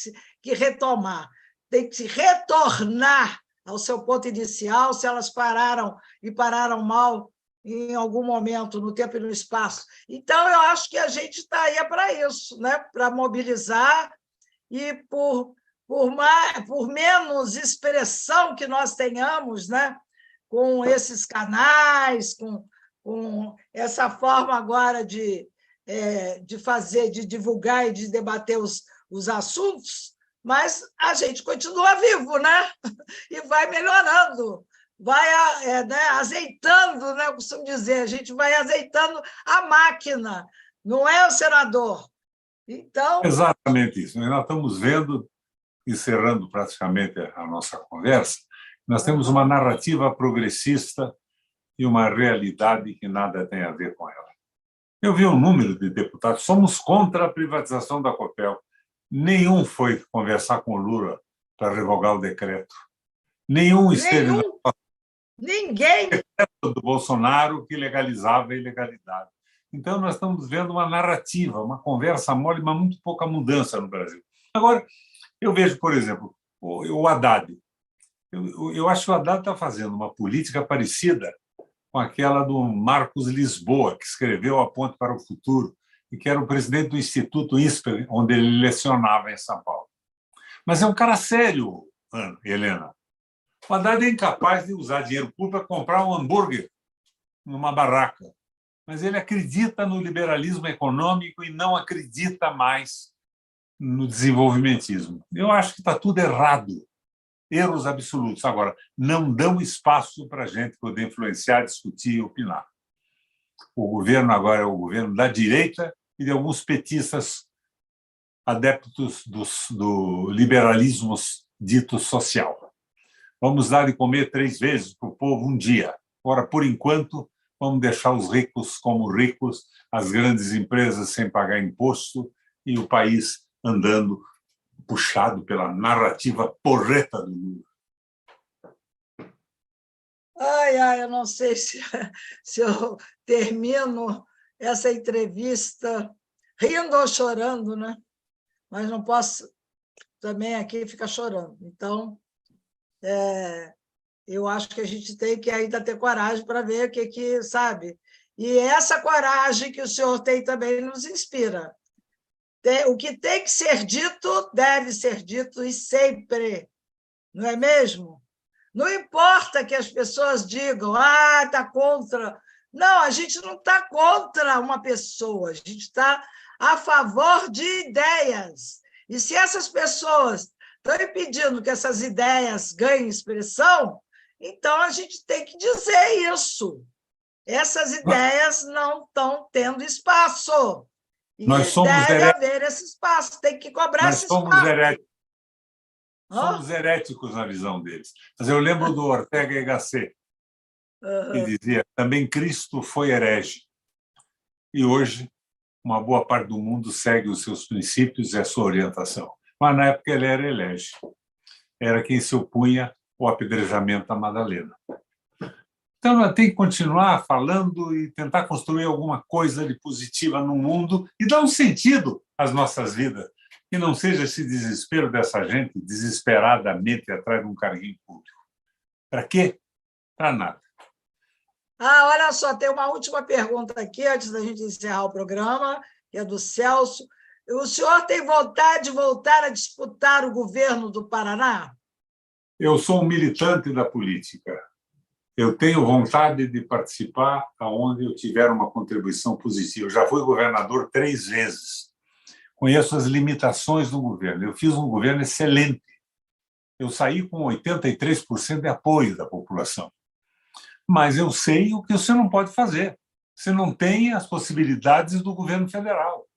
que retomar, têm que retornar ao seu ponto inicial, se elas pararam e pararam mal em algum momento, no tempo e no espaço. Então, eu acho que a gente está aí para isso, né? Para mobilizar e por menos expressão que nós tenhamos, né? Com esses canais, com essa forma agora de fazer, de divulgar e de debater os assuntos, mas a gente continua vivo, né? E vai melhorando, vai azeitando, né? Eu costumo dizer, a gente vai azeitando a máquina, não é o senador. Então... Exatamente isso. Nós estamos vendo, encerrando praticamente a nossa conversa, nós temos uma narrativa progressista e uma realidade que nada tem a ver com ela. Eu vi um número de deputados, somos contra a privatização da Copel. Nenhum foi conversar com o Lula para revogar o decreto. Nenhum esteve no decreto do Bolsonaro que legalizava a ilegalidade. Então, nós estamos vendo uma narrativa, uma conversa mole, mas muito pouca mudança no Brasil. Agora, eu vejo, por exemplo, o Haddad. Eu acho que o Haddad está fazendo uma política parecida com aquela do Marcos Lisboa, que escreveu A Ponte para o Futuro, e que era o presidente do Instituto INSPER, onde ele lecionava em São Paulo. Mas é um cara sério, Helena. O Haddad é incapaz de usar dinheiro público para comprar um hambúrguer numa barraca, mas ele acredita no liberalismo econômico e não acredita mais no desenvolvimentismo. Eu acho que está tudo errado, erros absolutos. Agora, não dão espaço para a gente poder influenciar, discutir e opinar. O governo agora é o governo da direita e de alguns petistas adeptos do liberalismo dito social. Vamos dar de comer 3 vezes para o povo um dia. Ora, por enquanto, vamos deixar os ricos como ricos, as grandes empresas sem pagar imposto e o país andando puxado pela narrativa porreta do Lula. Eu não sei se eu termino essa entrevista rindo ou chorando, né? Mas não posso também aqui ficar chorando. Então, eu acho que a gente tem que ainda ter coragem para ver o que sabe. E essa coragem que o senhor tem também nos inspira. O que tem que ser dito, deve ser dito e sempre, não é mesmo? Não importa que as pessoas digam, está contra. Não, a gente não está contra uma pessoa, a gente está a favor de ideias. E se essas pessoas estão impedindo que essas ideias ganhem expressão, então a gente tem que dizer isso. Essas ideias não estão tendo espaço. E deve haver esse espaço, tem que cobrar esse espaço. Somos heréticos na visão deles. Mas eu lembro do Ortega y Gasset, que dizia também Cristo foi herege. E hoje, uma boa parte do mundo segue os seus princípios e a sua orientação. mas na época ele era elege. Era quem se opunha ao apedrejamento da Madalena. Então, ela tem que continuar falando e tentar construir alguma coisa de positiva no mundo e dar um sentido às nossas vidas, que não seja esse desespero dessa gente desesperadamente atrás de um carguinho público. Para quê? Para nada. Olha só, tem uma última pergunta aqui, antes da gente encerrar o programa, que é do Celso. O senhor tem vontade de voltar a disputar o governo do Paraná? Eu sou um militante da política. Eu tenho vontade de participar aonde eu tiver uma contribuição positiva. Eu já fui governador 3 vezes. Conheço as limitações do governo. Eu fiz um governo excelente. Eu saí com 83% de apoio da população. Mas eu sei o que você não pode fazer. Você não tem as possibilidades do governo federal.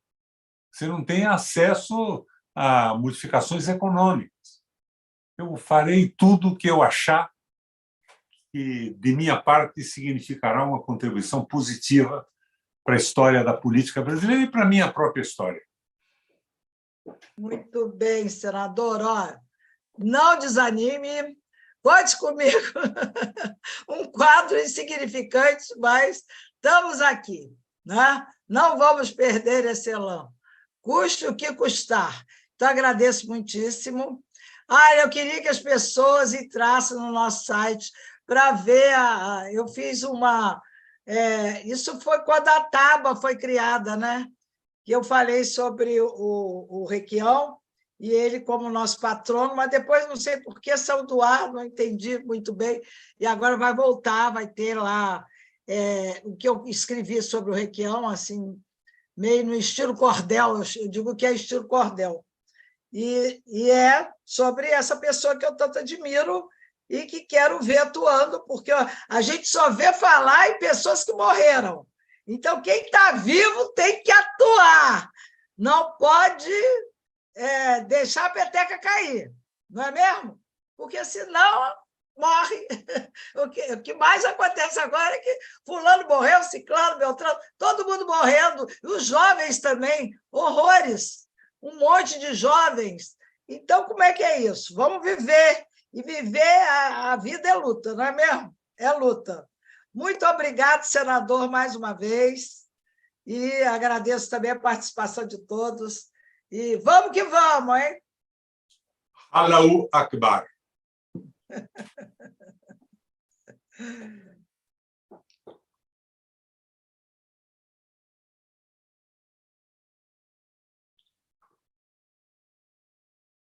Você não tem acesso a modificações econômicas. Eu farei tudo o que eu achar que, de minha parte, significará uma contribuição positiva para a história da política brasileira e para a minha própria história. Muito bem, senador. Não desanime, conte comigo. Um quadro insignificante, mas estamos aqui, né? Não vamos perder esse elan, custe o que custar. Então, agradeço muitíssimo. Eu queria que as pessoas entrassem no nosso site para ver. Eu fiz uma... isso foi quando a Taba foi criada, né? Que eu falei sobre o Requião, e ele como nosso patrono, mas depois não sei por que saiu do ar, não entendi muito bem, e agora vai voltar, vai ter lá o que eu escrevi sobre o Requião, assim, meio no estilo cordel, eu digo que é estilo cordel. E é sobre essa pessoa que eu tanto admiro e que quero ver atuando, porque a gente só vê falar em pessoas que morreram. Então, quem está vivo tem que atuar, não pode deixar a peteca cair, não é mesmo? Porque, senão, morre. O que mais acontece agora é que fulano morreu, ciclano, beltrano, todo mundo morrendo, e os jovens também, horrores, um monte de jovens. Então, como é que é isso? Vamos viver, e viver a vida é luta, não é mesmo? É luta. Muito obrigado, senador, mais uma vez, e agradeço também a participação de todos. E vamos que vamos, hein? Allahu Akbar.